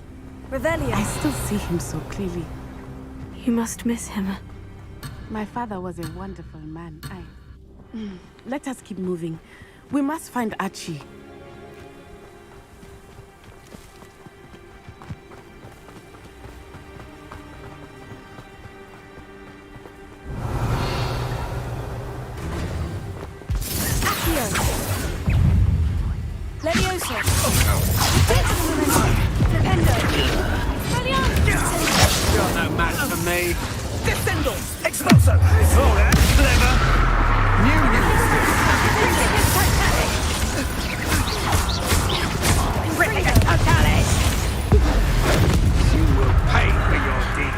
Revelio. I still see him so clearly. You must miss him. My father was a wonderful man. Let us keep moving. We must find Archie. Levioso. You're no match for me. Descendo! Expulso! Oh, that's clever! You will pay for your deed.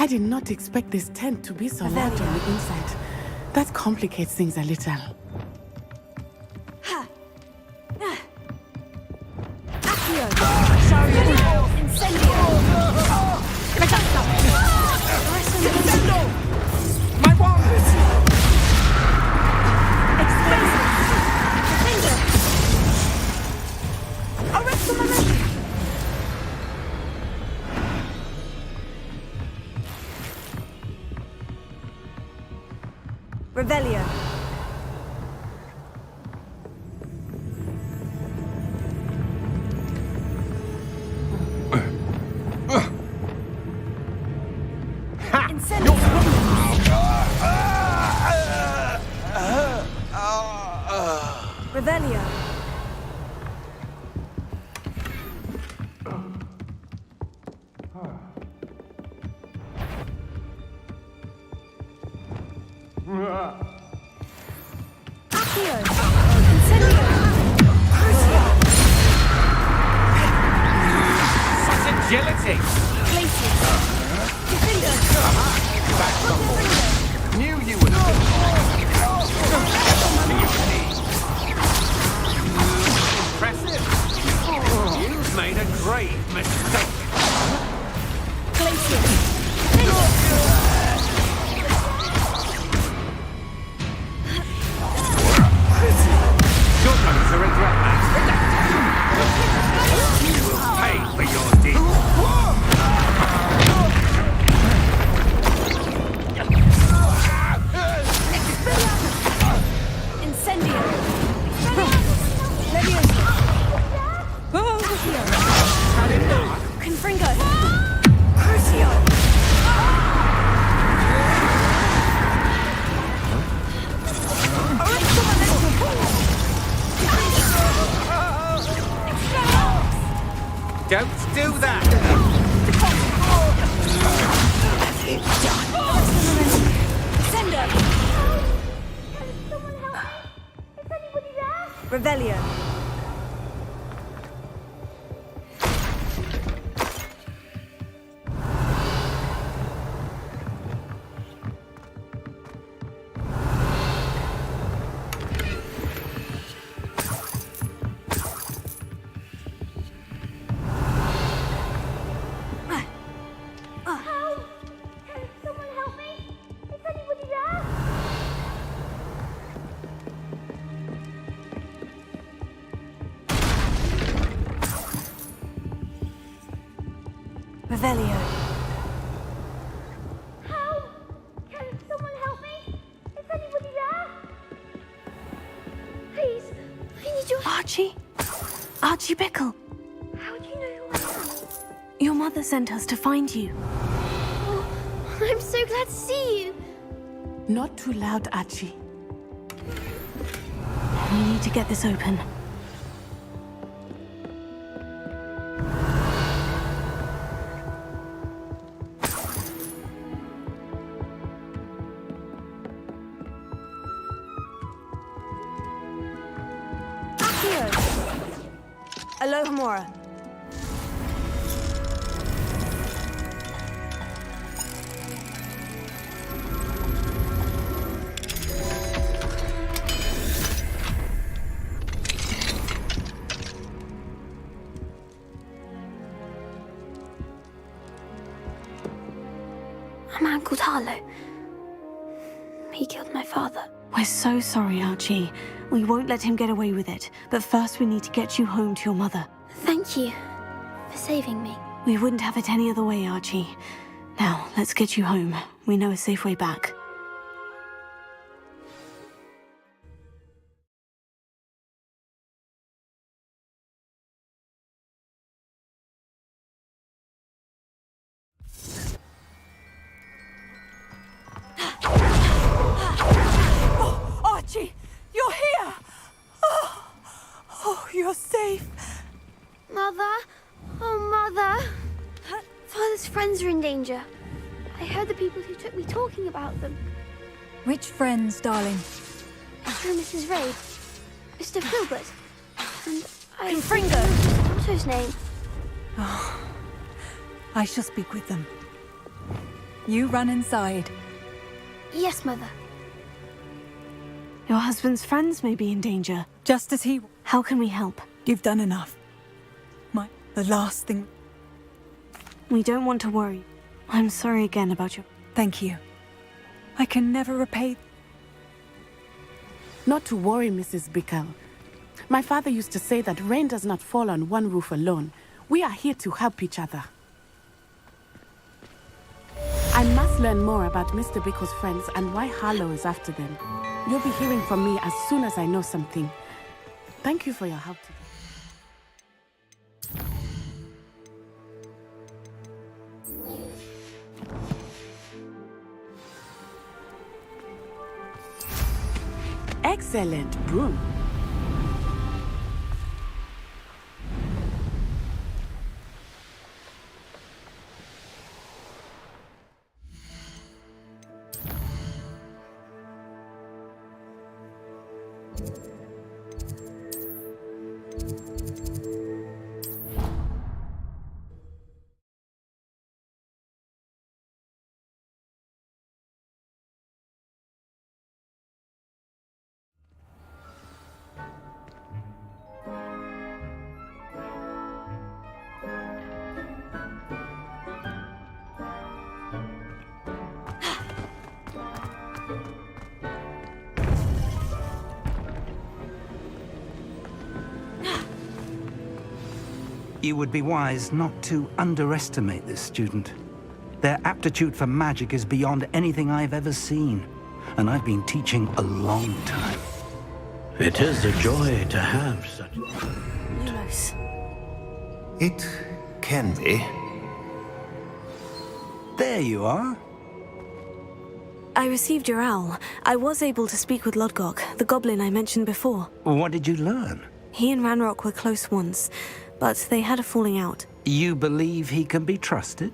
I did not expect this tent to be so large on the inside. That complicates things a little. Accio! Shario! Incendio! Incendio! My wand! Explosive! Defender! Arresto Momento! Revelio! Revelio. Accio. Incendio. Crucio. Such agility! Glacius. Defender. Back some more. Knew you would have been impressive. You've made a grave mistake. Glacius. You're going to regret that. You will pay for your deeds. Incendio. Leviosa. Confringo. Crucio. Don't do that! Sender. Revelio. Revelio. Help! Can someone help me? Is anybody there? Please, I need your help. Archie? Archie Bickle. How do you know who I am? Your mother sent us to find you. Oh, I'm so glad to see you. Not too loud, Archie. We need to get this open. Alohomora. A man called Harlow. He killed my father. We're so sorry, Archie. We won't let him get away with it. But first we need to get you home to your mother. Thank you for saving me. We wouldn't have it any other way, Archie. Now, let's get you home. We know a safe way back. Archie, you're here! Oh, you're safe. Mother? Oh, Mother. Father's friends are in danger. I heard the people who took me talking about them. Which friends, darling? Mr. and Mrs. Raid. Mr. Filbert. And I... Confringo. What's his name? Oh, I shall speak with them. You run inside. Yes, Mother. Your husband's friends may be in danger. Just as he... How can we help? You've done enough. The last thing... We don't want to worry. I'm sorry again about your... Thank you. I can never repay... Not to worry, Mrs. Bickel. My father used to say that rain does not fall on one roof alone. We are here to help each other. I must learn more about Mr. Bickel's friends and why Harlow is after them. You'll be hearing from me as soon as I know something. Thank you for your help today. Excellent broom. You would be wise not to underestimate this student. Their aptitude for magic is beyond anything I've ever seen, and I've been teaching a long time. It is a joy to have such... Lumos. It can be. There you are. I received your owl. I was able to speak with Lodgok, the goblin I mentioned before. What did you learn? He and Ranrock were close once, but they had a falling out. You believe he can be trusted?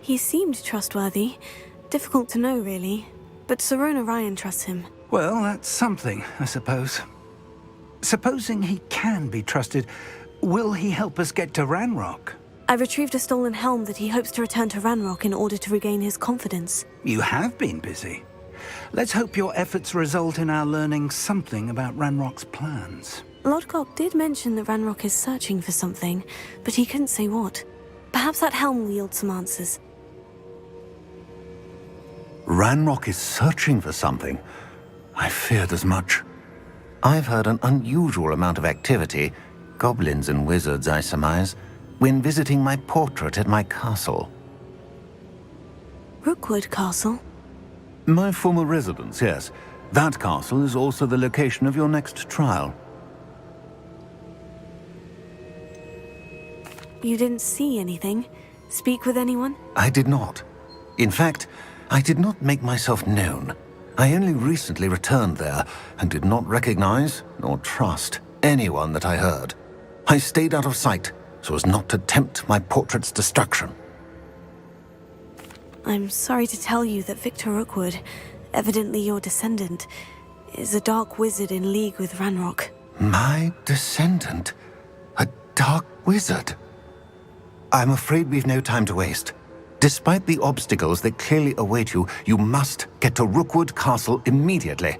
He seemed trustworthy. Difficult to know, really. But Sirona Ryan trusts him. Well, that's something, I suppose. Supposing he can be trusted, will he help us get to Ranrock? I retrieved a stolen helm that he hopes to return to Ranrock in order to regain his confidence. You have been busy. Let's hope your efforts result in our learning something about Ranrock's plans. Lodgok did mention that Ranrock is searching for something, but he couldn't say what. Perhaps that helm will yield some answers. Ranrock is searching for something? I feared as much. I've heard an unusual amount of activity, goblins and wizards, I surmise, when visiting my portrait at my castle. Rookwood Castle? My former residence, yes. That castle is also the location of your next trial. You didn't see anything? Speak with anyone? I did not. In fact, I did not make myself known. I only recently returned there and did not recognize nor trust anyone that I heard. I stayed out of sight so as not to tempt my portrait's destruction. I'm sorry to tell you that Victor Rookwood, evidently your descendant, is a dark wizard in league with Ranrock. My descendant? A dark wizard? I'm afraid we've no time to waste. Despite the obstacles that clearly await you, you must get to Rookwood Castle immediately.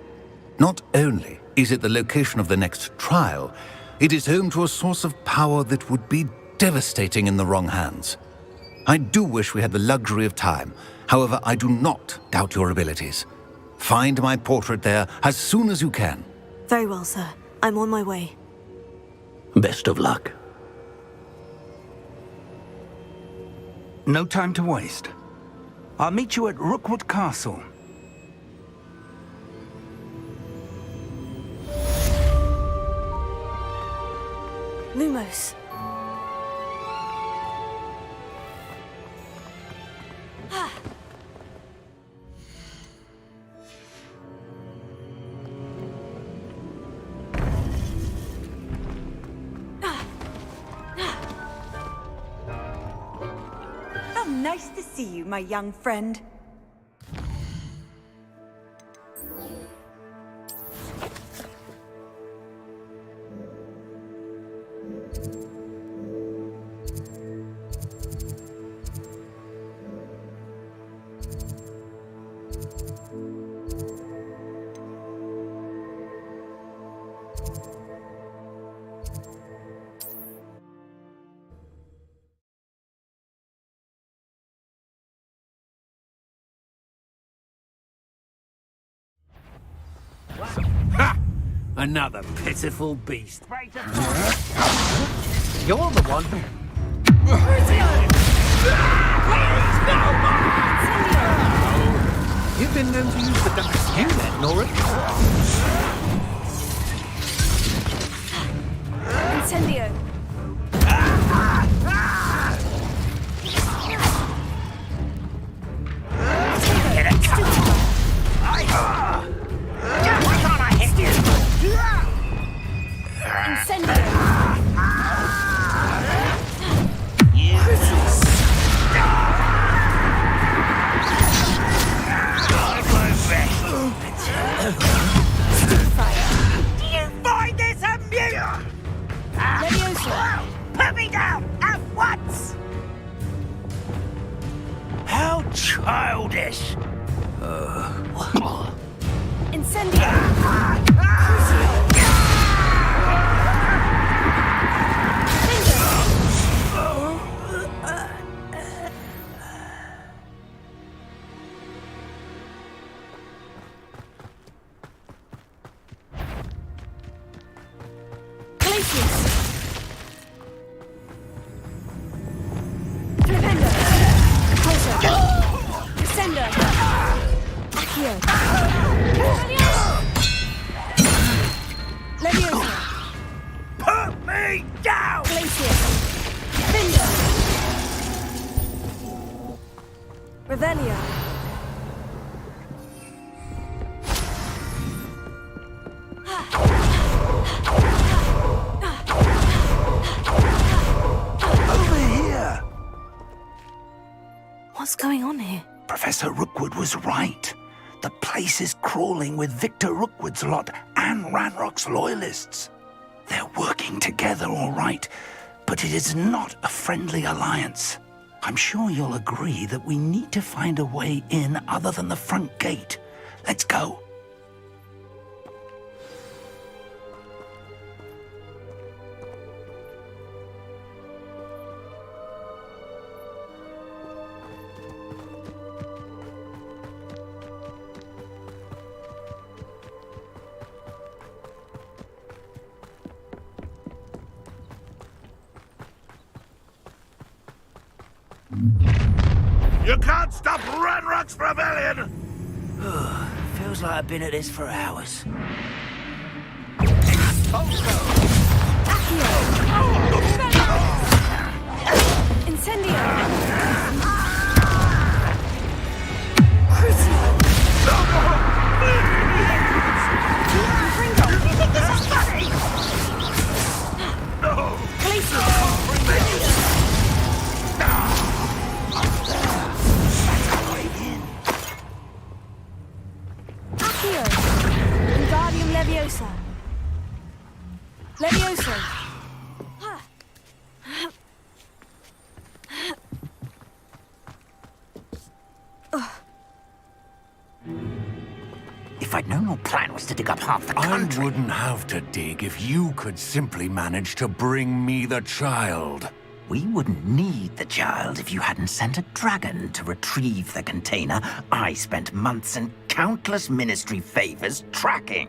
Not only is it the location of the next trial, it is home to a source of power that would be devastating in the wrong hands. I do wish we had the luxury of time. However, I do not doubt your abilities. Find my portrait there as soon as you can. Very well, sir. I'm on my way. Best of luck. No time to waste. I'll meet you at Rookwood Castle. Lumos. How nice to see you, my young friend. Ha! Another pitiful beast. You're the one who... You've been known to use the duck's you then, Nora. Incendio. Get it, Do you find this amusing? Put me down at once! How childish! Incendio. Put me down! Revelio. Over here! What's Professor Rookwood was right. The place is crawling with Victor Rookwood's lot and Ranrock's loyalists. They're working together, all right, but it is not a friendly alliance. I'm sure you'll agree that we need to find a way in other than the front gate. Let's go. You can't stop Ranrock's rebellion! Feels like I've been at this for hours. Incendio! Wingardium Leviosa. Leviosa. If I'd known your plan was to dig up half the country... I wouldn't have to dig if you could simply manage to bring me the child. We wouldn't need the child if you hadn't sent a dragon to retrieve the container I spent months and countless ministry favors tracking.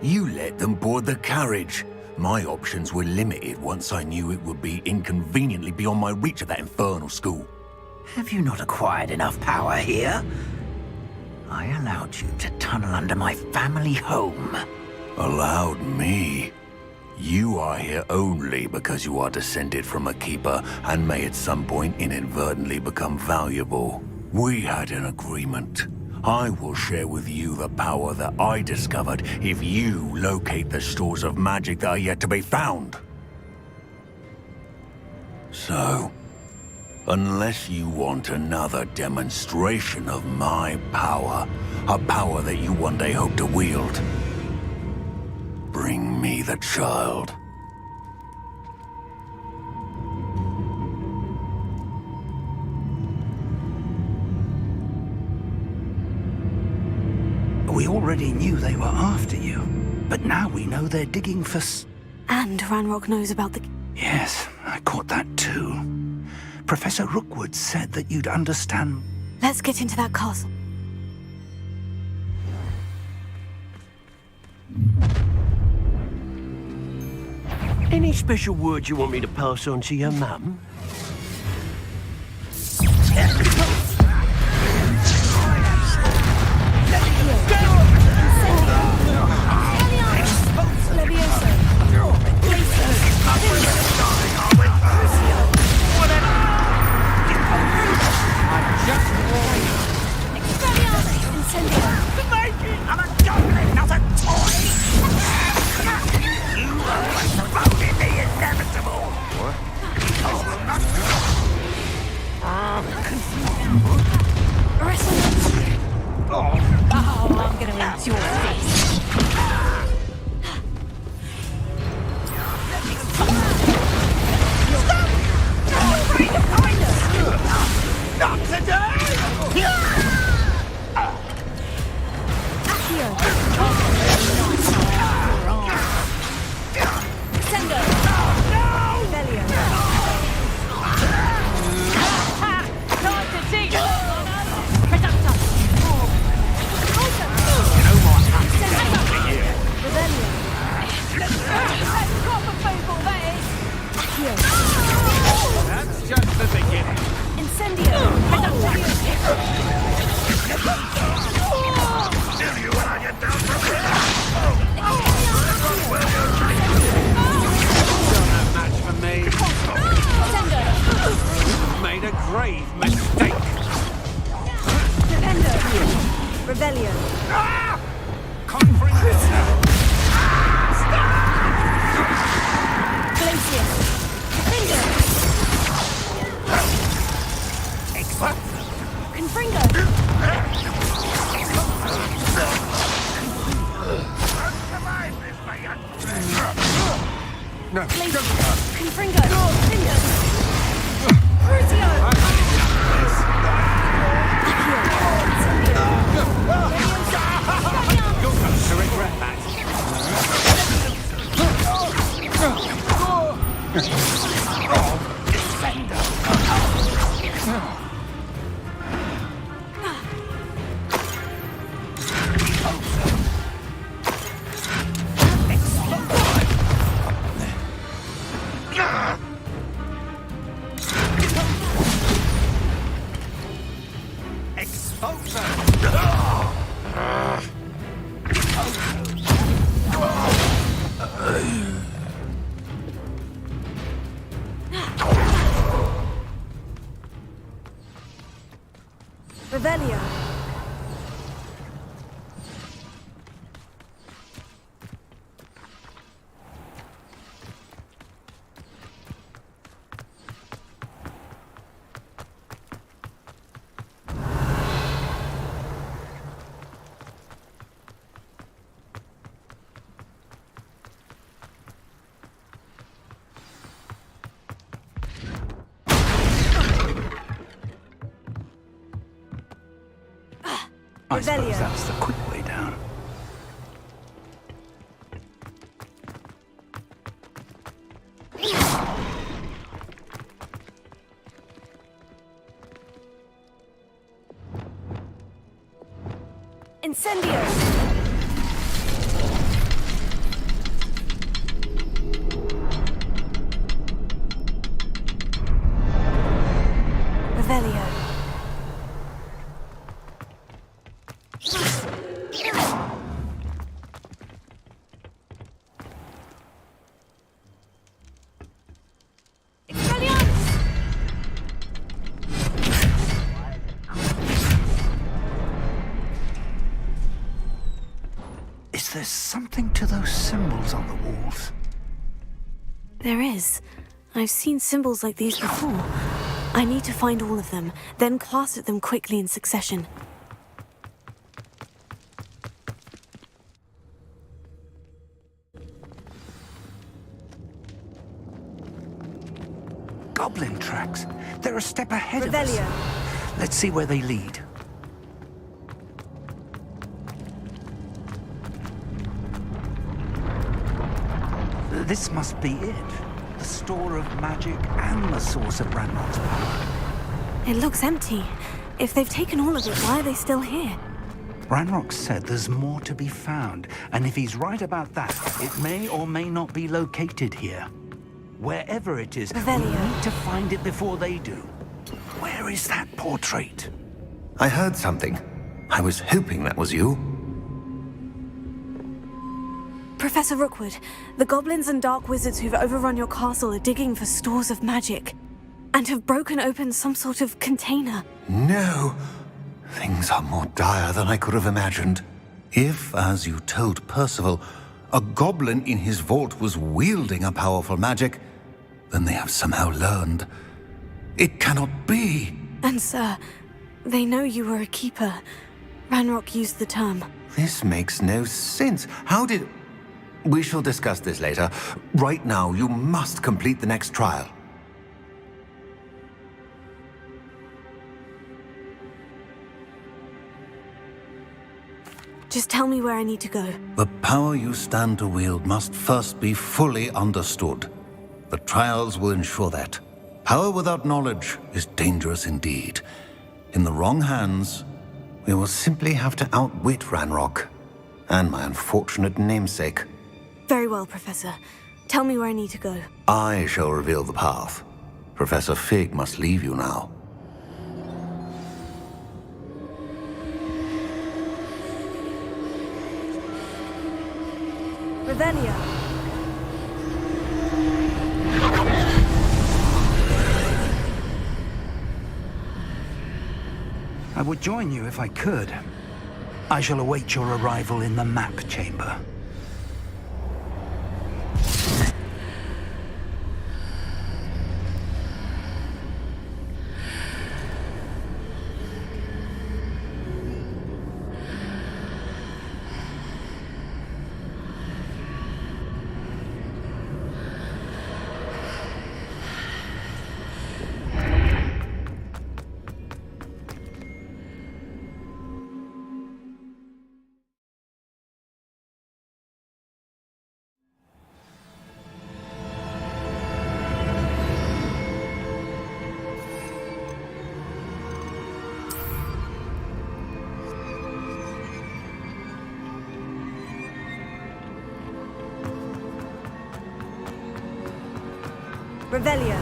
You let them board the carriage. My options were limited once I knew it would be inconveniently beyond my reach at that infernal school. Have you not acquired enough power here? I allowed you to tunnel under my family home. Allowed me? You are here only because you are descended from a keeper and may at some point inadvertently become valuable. We had an agreement. I will share with you the power that I discovered if you locate the stores of magic that are yet to be found. So, unless you want another demonstration of my power, a power that you one day hope to wield, bring me the child. We already knew they were after you, but now we know they're digging for And Ranrock knows about the... Yes, I caught that too. Professor Rookwood said that you'd understand... Let's get into that castle. Any special words you want me to pass on to your mum? I'm a goblin, not a toy! You always voted the inevitable! Oh, I'm gonna eat your face. Not today! Sendo! Velio! Time to teach! Predactor! Rebellion! Proper football, that is! That's just the beginning. Incendio! Match for me. Made a grave mistake. Dependo! Rebellion! Glacius! Finger! Revelio. I suppose that's the quick way down. Incendio! Revelio. Is there something to those symbols on the walls? There is. I've seen symbols like these before. I need to find all of them, then cast at them quickly in succession. Goblin tracks. They're a step ahead of Revelio. us. Let's see where they lead. This must be it. The store of magic and the source of Ranrock's power. It looks empty. If they've taken all of it, why are they still here? Ranrock said there's more to be found, and if he's right about that, it may or may not be located here. Wherever it is, we need to find it before they do. Where is that portrait? I heard something. I was hoping that was you. Professor Rookwood, the goblins and dark wizards who've overrun your castle are digging for stores of magic, and have broken open some sort of container. No. Things are more dire than I could have imagined. If, as you told Percival, a goblin in his vault was wielding a powerful magic, then they have somehow learned. It cannot be. And sir, they know you were a keeper. Ranrock used the term. This makes no sense. How did... We shall discuss this later. Right now, you must complete the next trial. Just tell me where I need to go. The power you stand to wield must first be fully understood. The trials will ensure that. Power without knowledge is dangerous indeed. In the wrong hands, we will simply have to outwit Ranrock and my unfortunate namesake. Very well, Professor. Tell me where I need to go. I shall reveal the path. Professor Fig must leave you now. Revelio. I would join you if I could. I shall await your arrival in the map chamber. Revelio.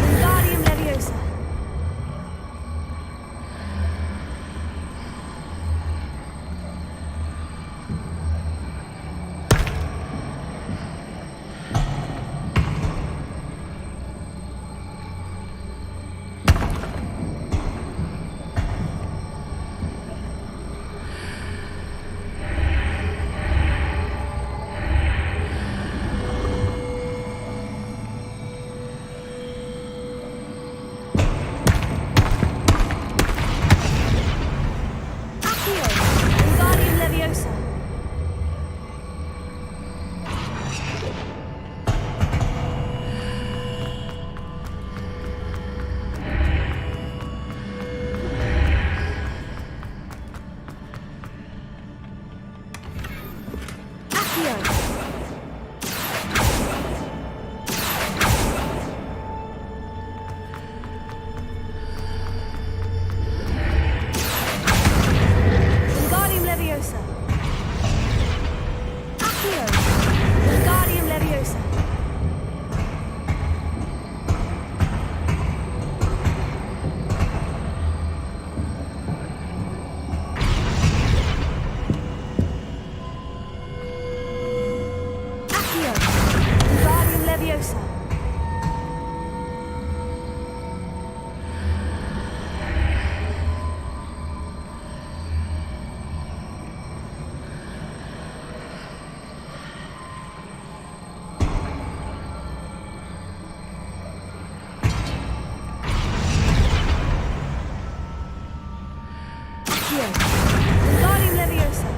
Wingardium Leviosa. Wingardium Leviosa. Wingardium Leviosa. Accio. Wingardium Leviosa. Accio. Wingardium Leviosa. Accio. Wingardium Leviosa.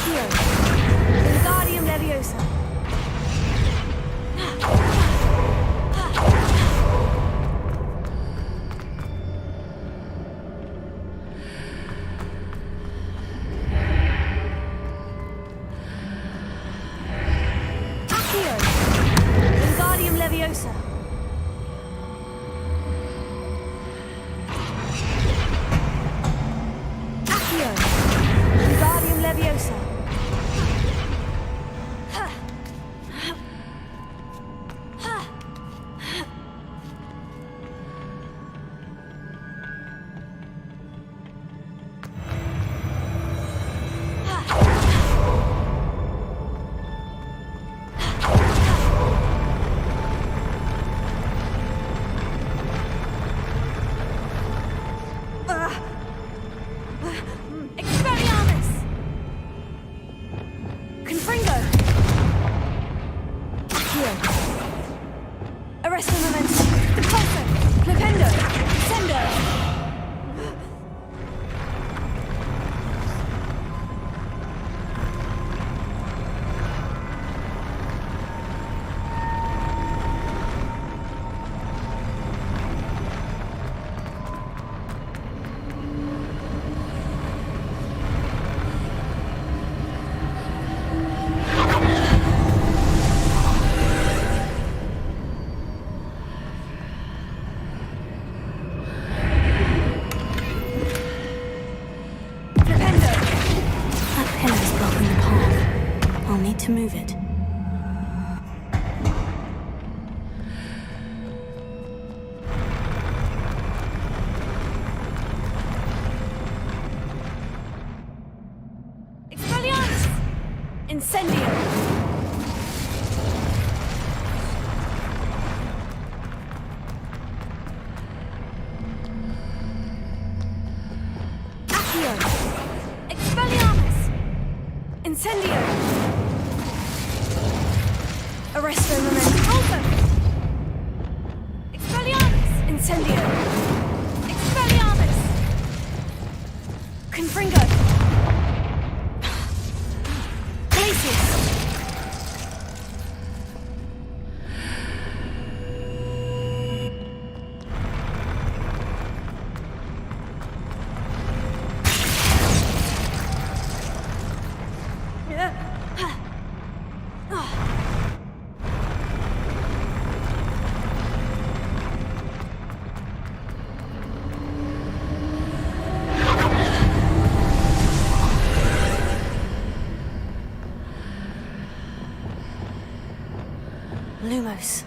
Accio. Wingardium Leviosa. Accio. Wingardium Leviosa. Accio. Wingardium Leviosa. Expelliarmus! Confringo! Accio! Arresto Momentum! Depulso! Flipendo! Sendo! That pillar's blocking the path. I'll need to move it. Expelliarmus! Incendio! Accio! Expelliarmus! Incendio! Arresto Momentum! Also! Expelliarmus! Incendio! Expelliarmus! Confringo! close.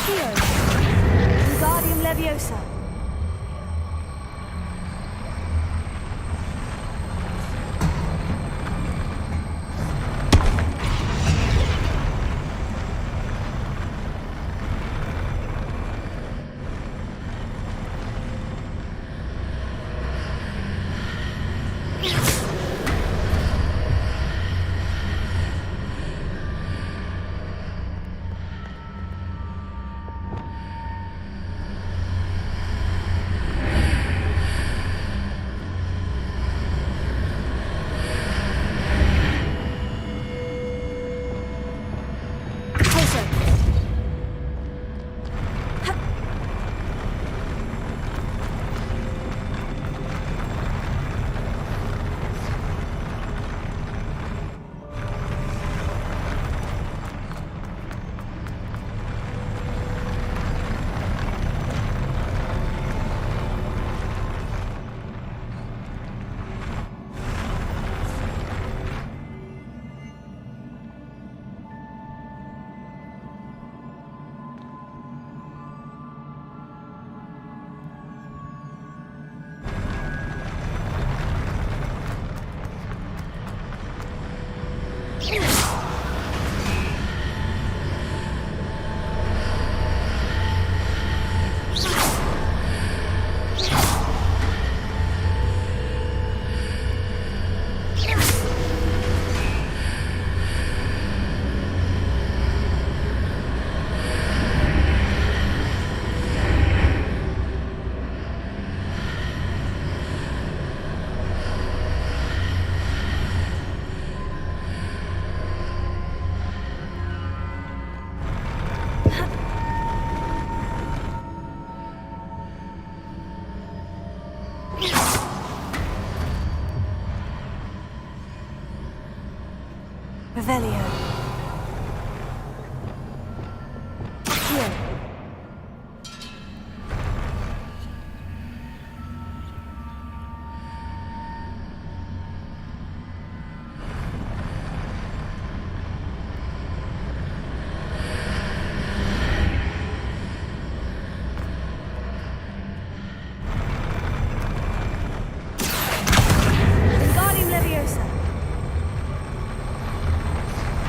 Accio! Wingardium Leviosa! Revelio. Accio. Wingardium Leviosa.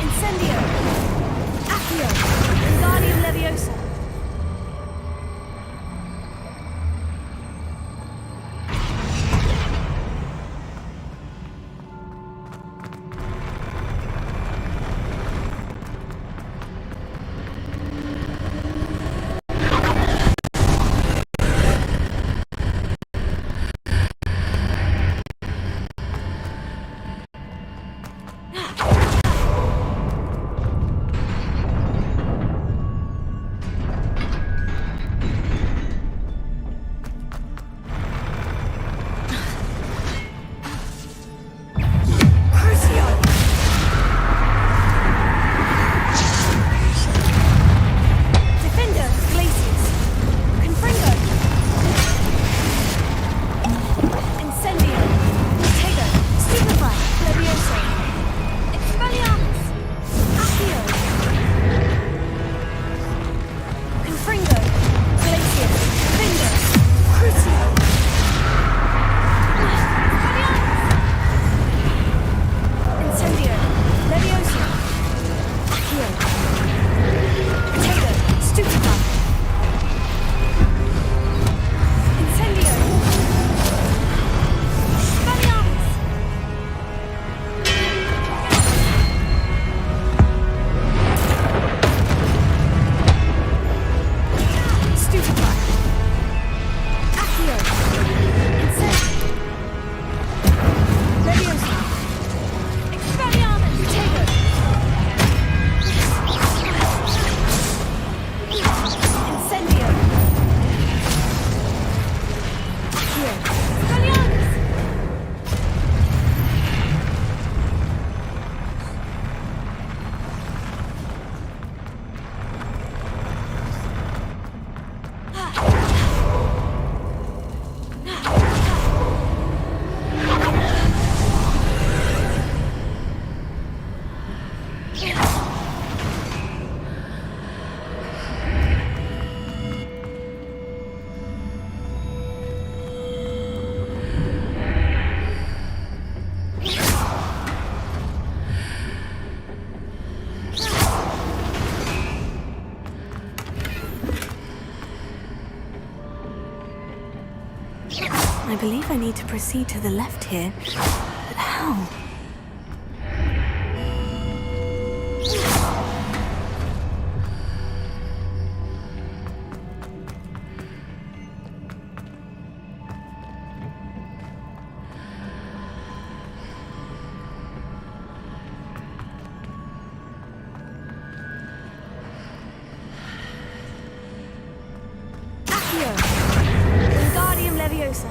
Incendio! Accio! Wingardium Leviosa! I believe I need to proceed to the left here. But how? Wingardium Leviosa.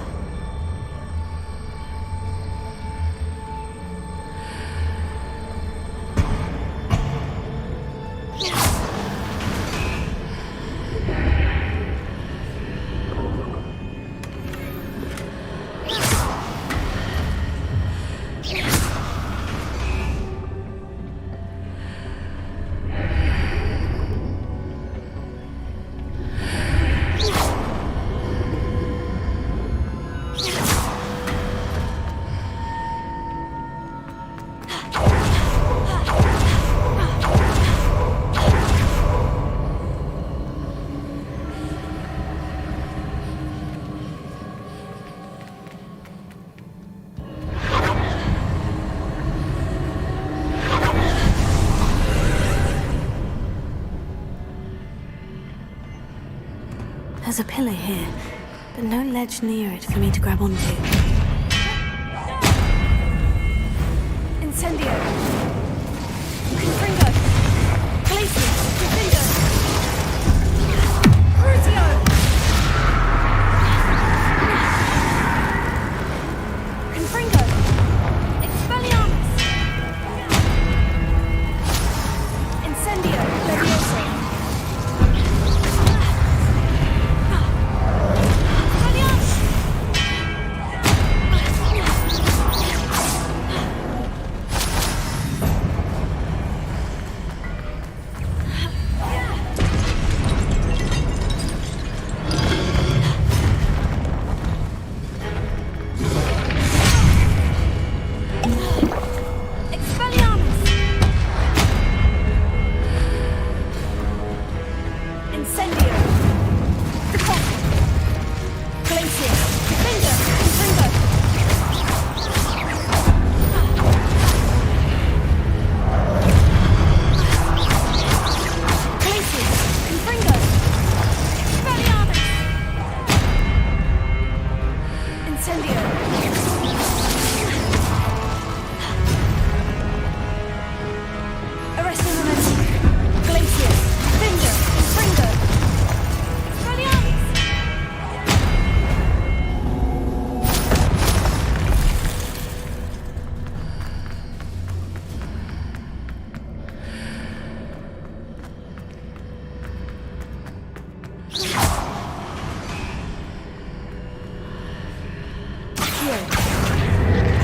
There's a pillar here, but no ledge near it for me to grab onto. Incendio. Confringo. Glacius. Confringo. Crucio. Confringo. Expelliarmus. Incendio. Leviosa.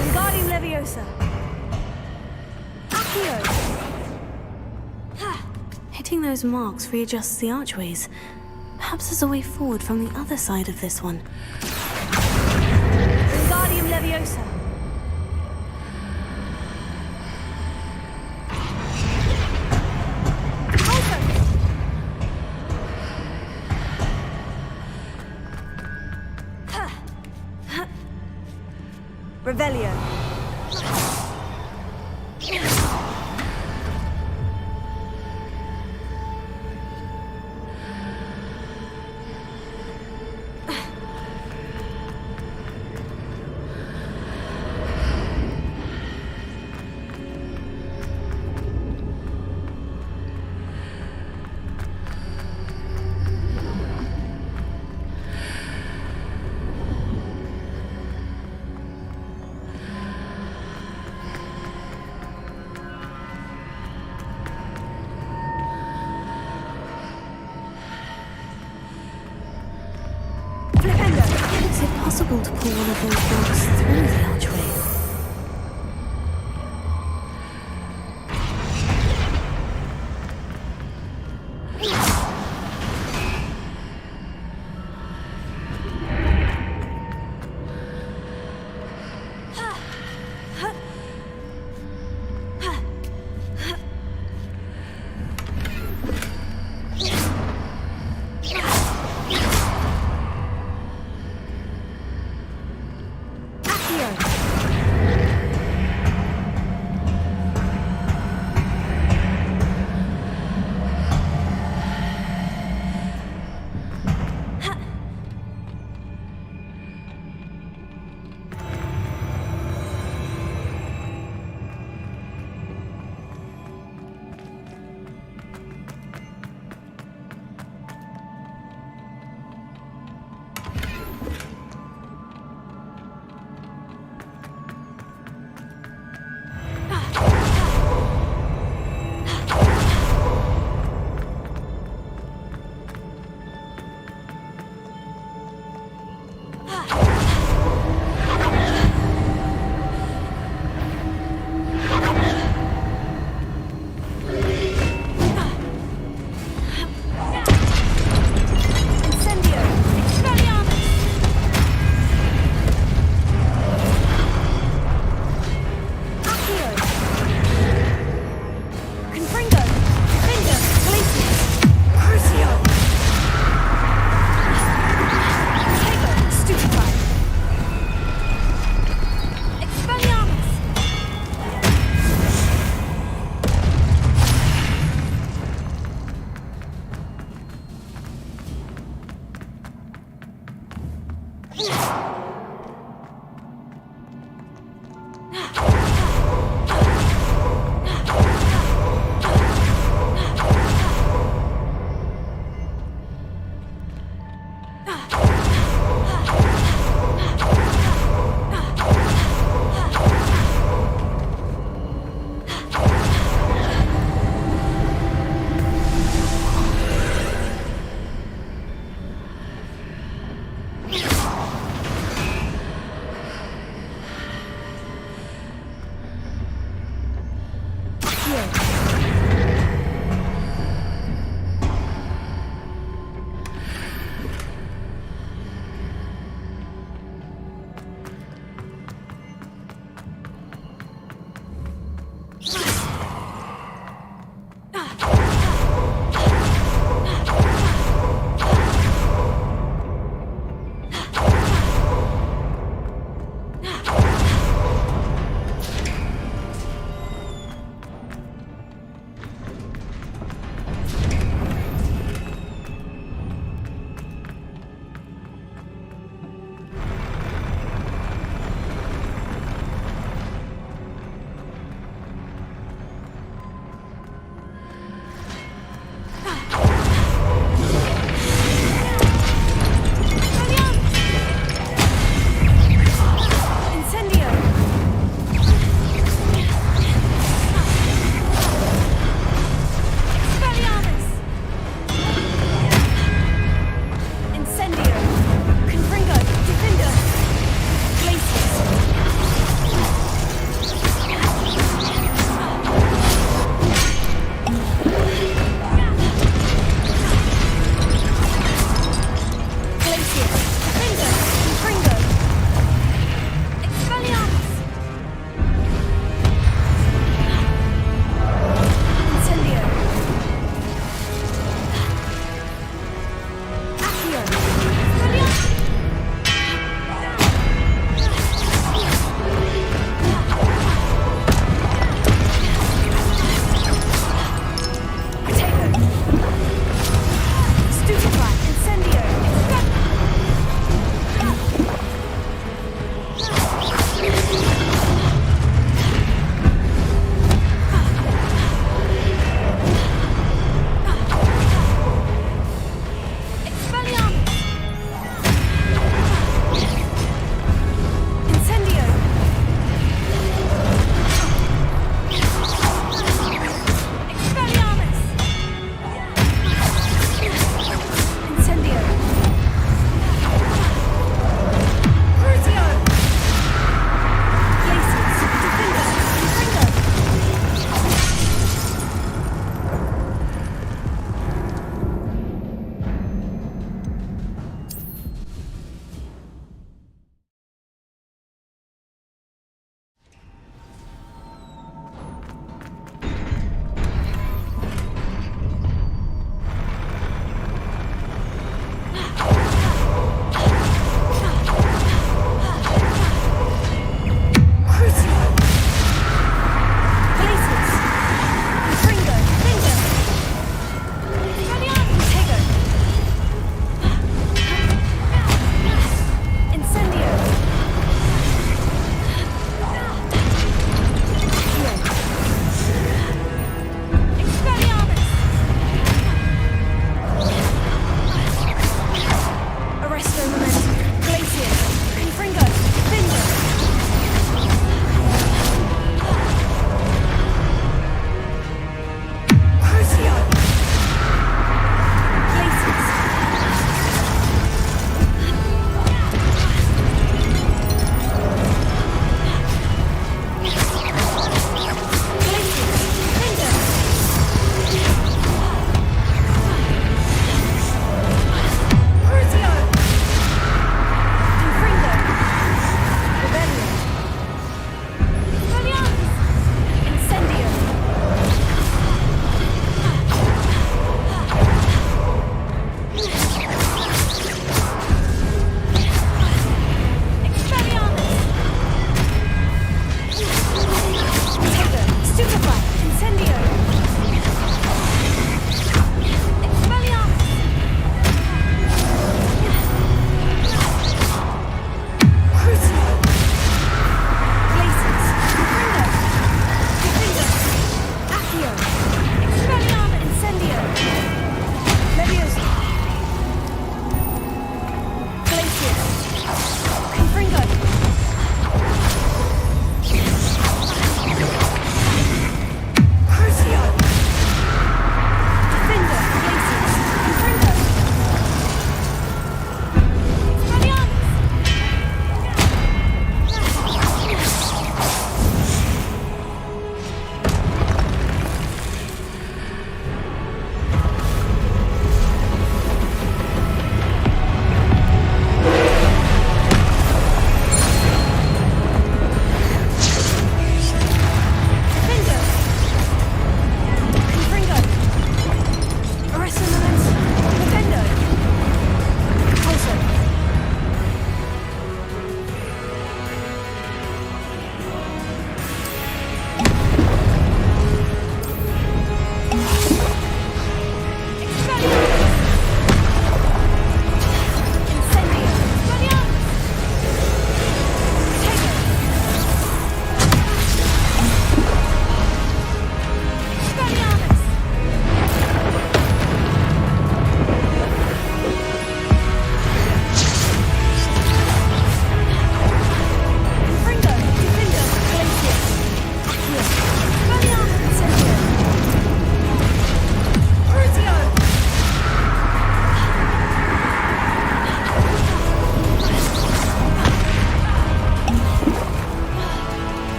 Wingardium Leviosa. Accio. Hitting those marks readjusts the archways. Perhaps there's a way forward from the other side of this one. Wingardium Leviosa. Revelio. Is it possible to pull one of those blocks through the archway?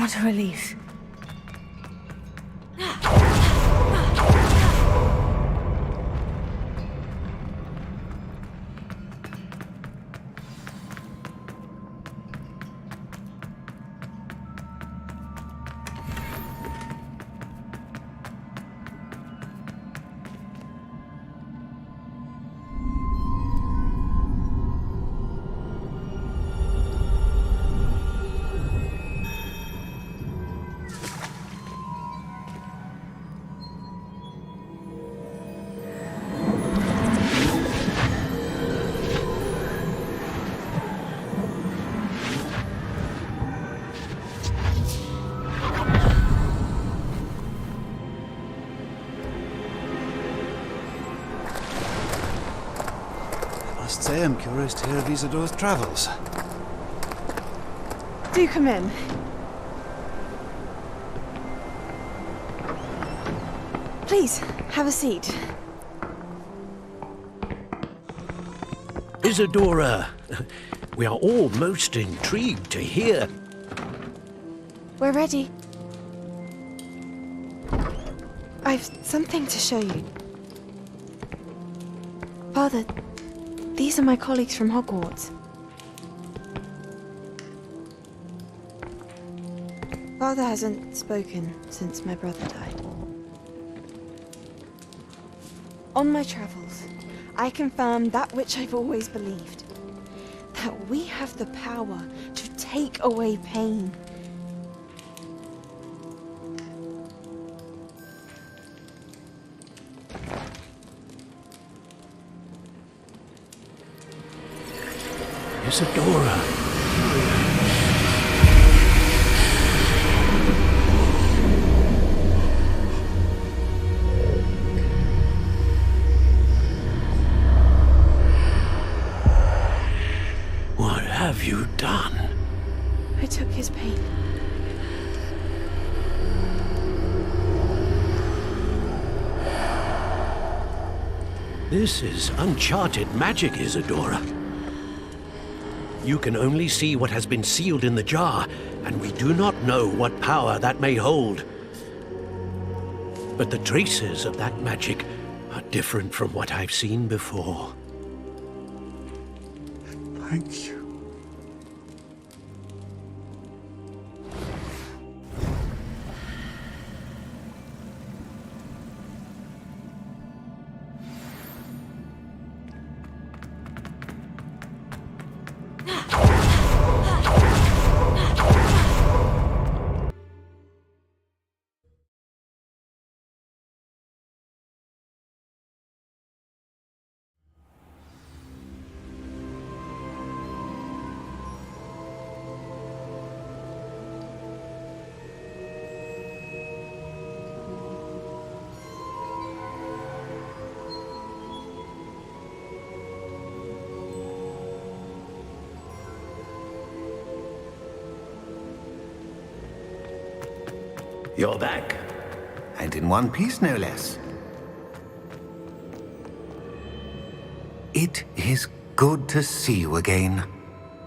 What a relief. I must say I'm curious to hear of Isadora's travels. Do come in. Please, have a seat. Isadora, we are all most intrigued to hear. We're ready. I've something to show you. Father, these are my colleagues from Hogwarts. Father hasn't spoken since my brother died. On my travels, I confirmed that which I've always believed. That we have the power to take away pain. Isadora. What have you done? I took his pain. This is uncharted magic, Isadora. You can only see what has been sealed in the jar, and we do not know what power that may hold. But the traces of that magic are different from what I've seen before. Thank you. You're back. And in one piece, no less. It is good to see you again.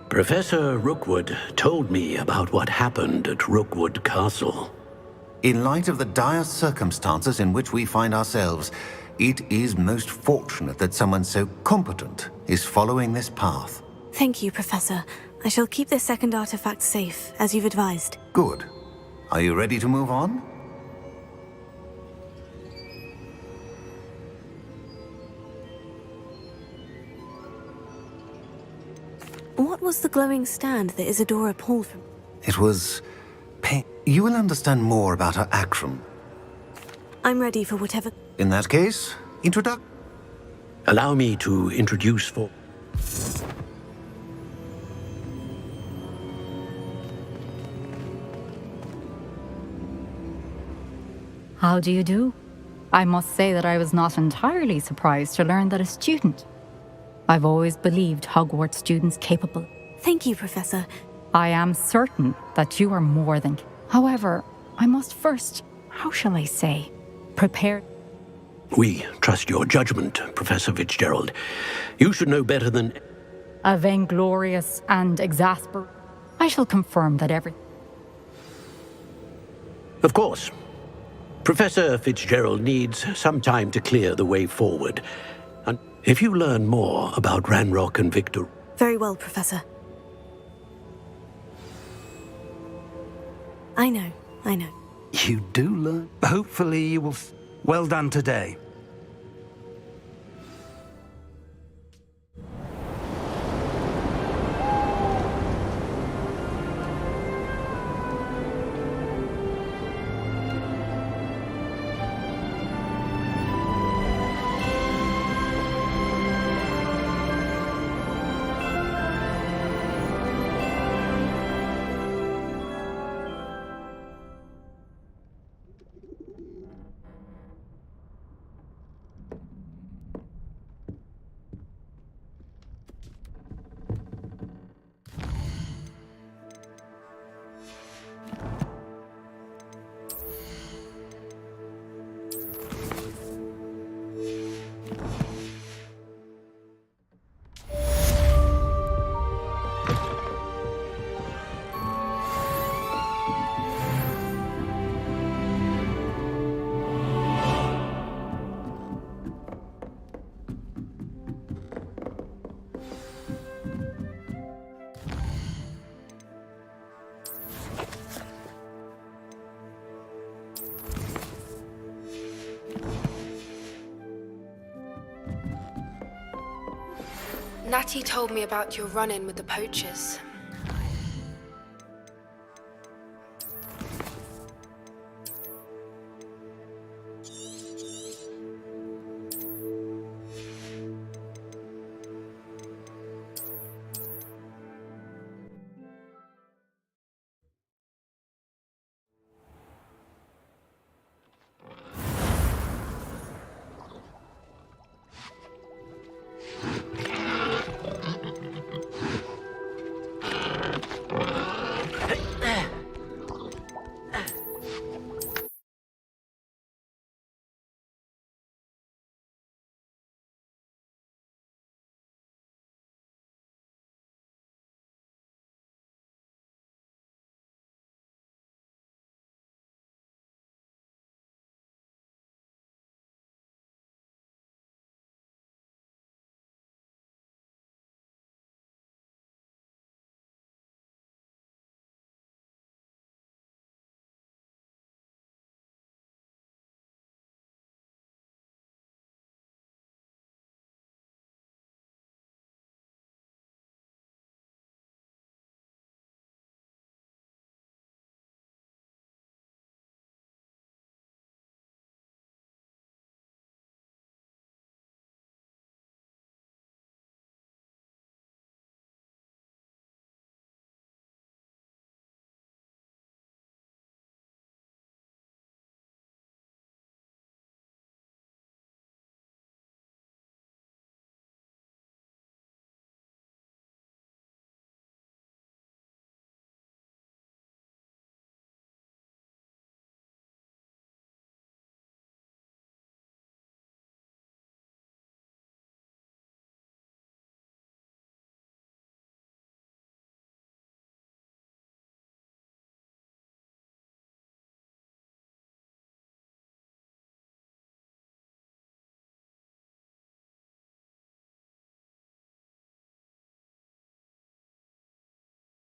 Professor Rookwood told me about what happened at Rookwood Castle. In light of the dire circumstances in which we find ourselves, it is most fortunate that someone so competent is following this path. Thank you, Professor. I shall keep this second artifact safe, as you've advised. Good. Are you ready to move on? What was the glowing stand that Isadora pulled from? It was... You will understand more about her action. I'm ready for whatever... In that case, introduction. Allow me to introduce for... How do you do? I must say that I was not entirely surprised to learn that a student. I've always believed Hogwarts students capable. Thank you, Professor. I am certain that you are more than... However, I must first, how shall I say, prepare... We trust your judgment, Professor Fitzgerald. You should know better than... A vainglorious and exasperating... I shall confirm that every... Of course. Professor Fitzgerald needs some time to clear the way forward. And if you learn more about Ranrock and Victor... Very well, Professor. I know. You do learn. Hopefully you will... Well done today. Natty told me about your run-in with the poachers.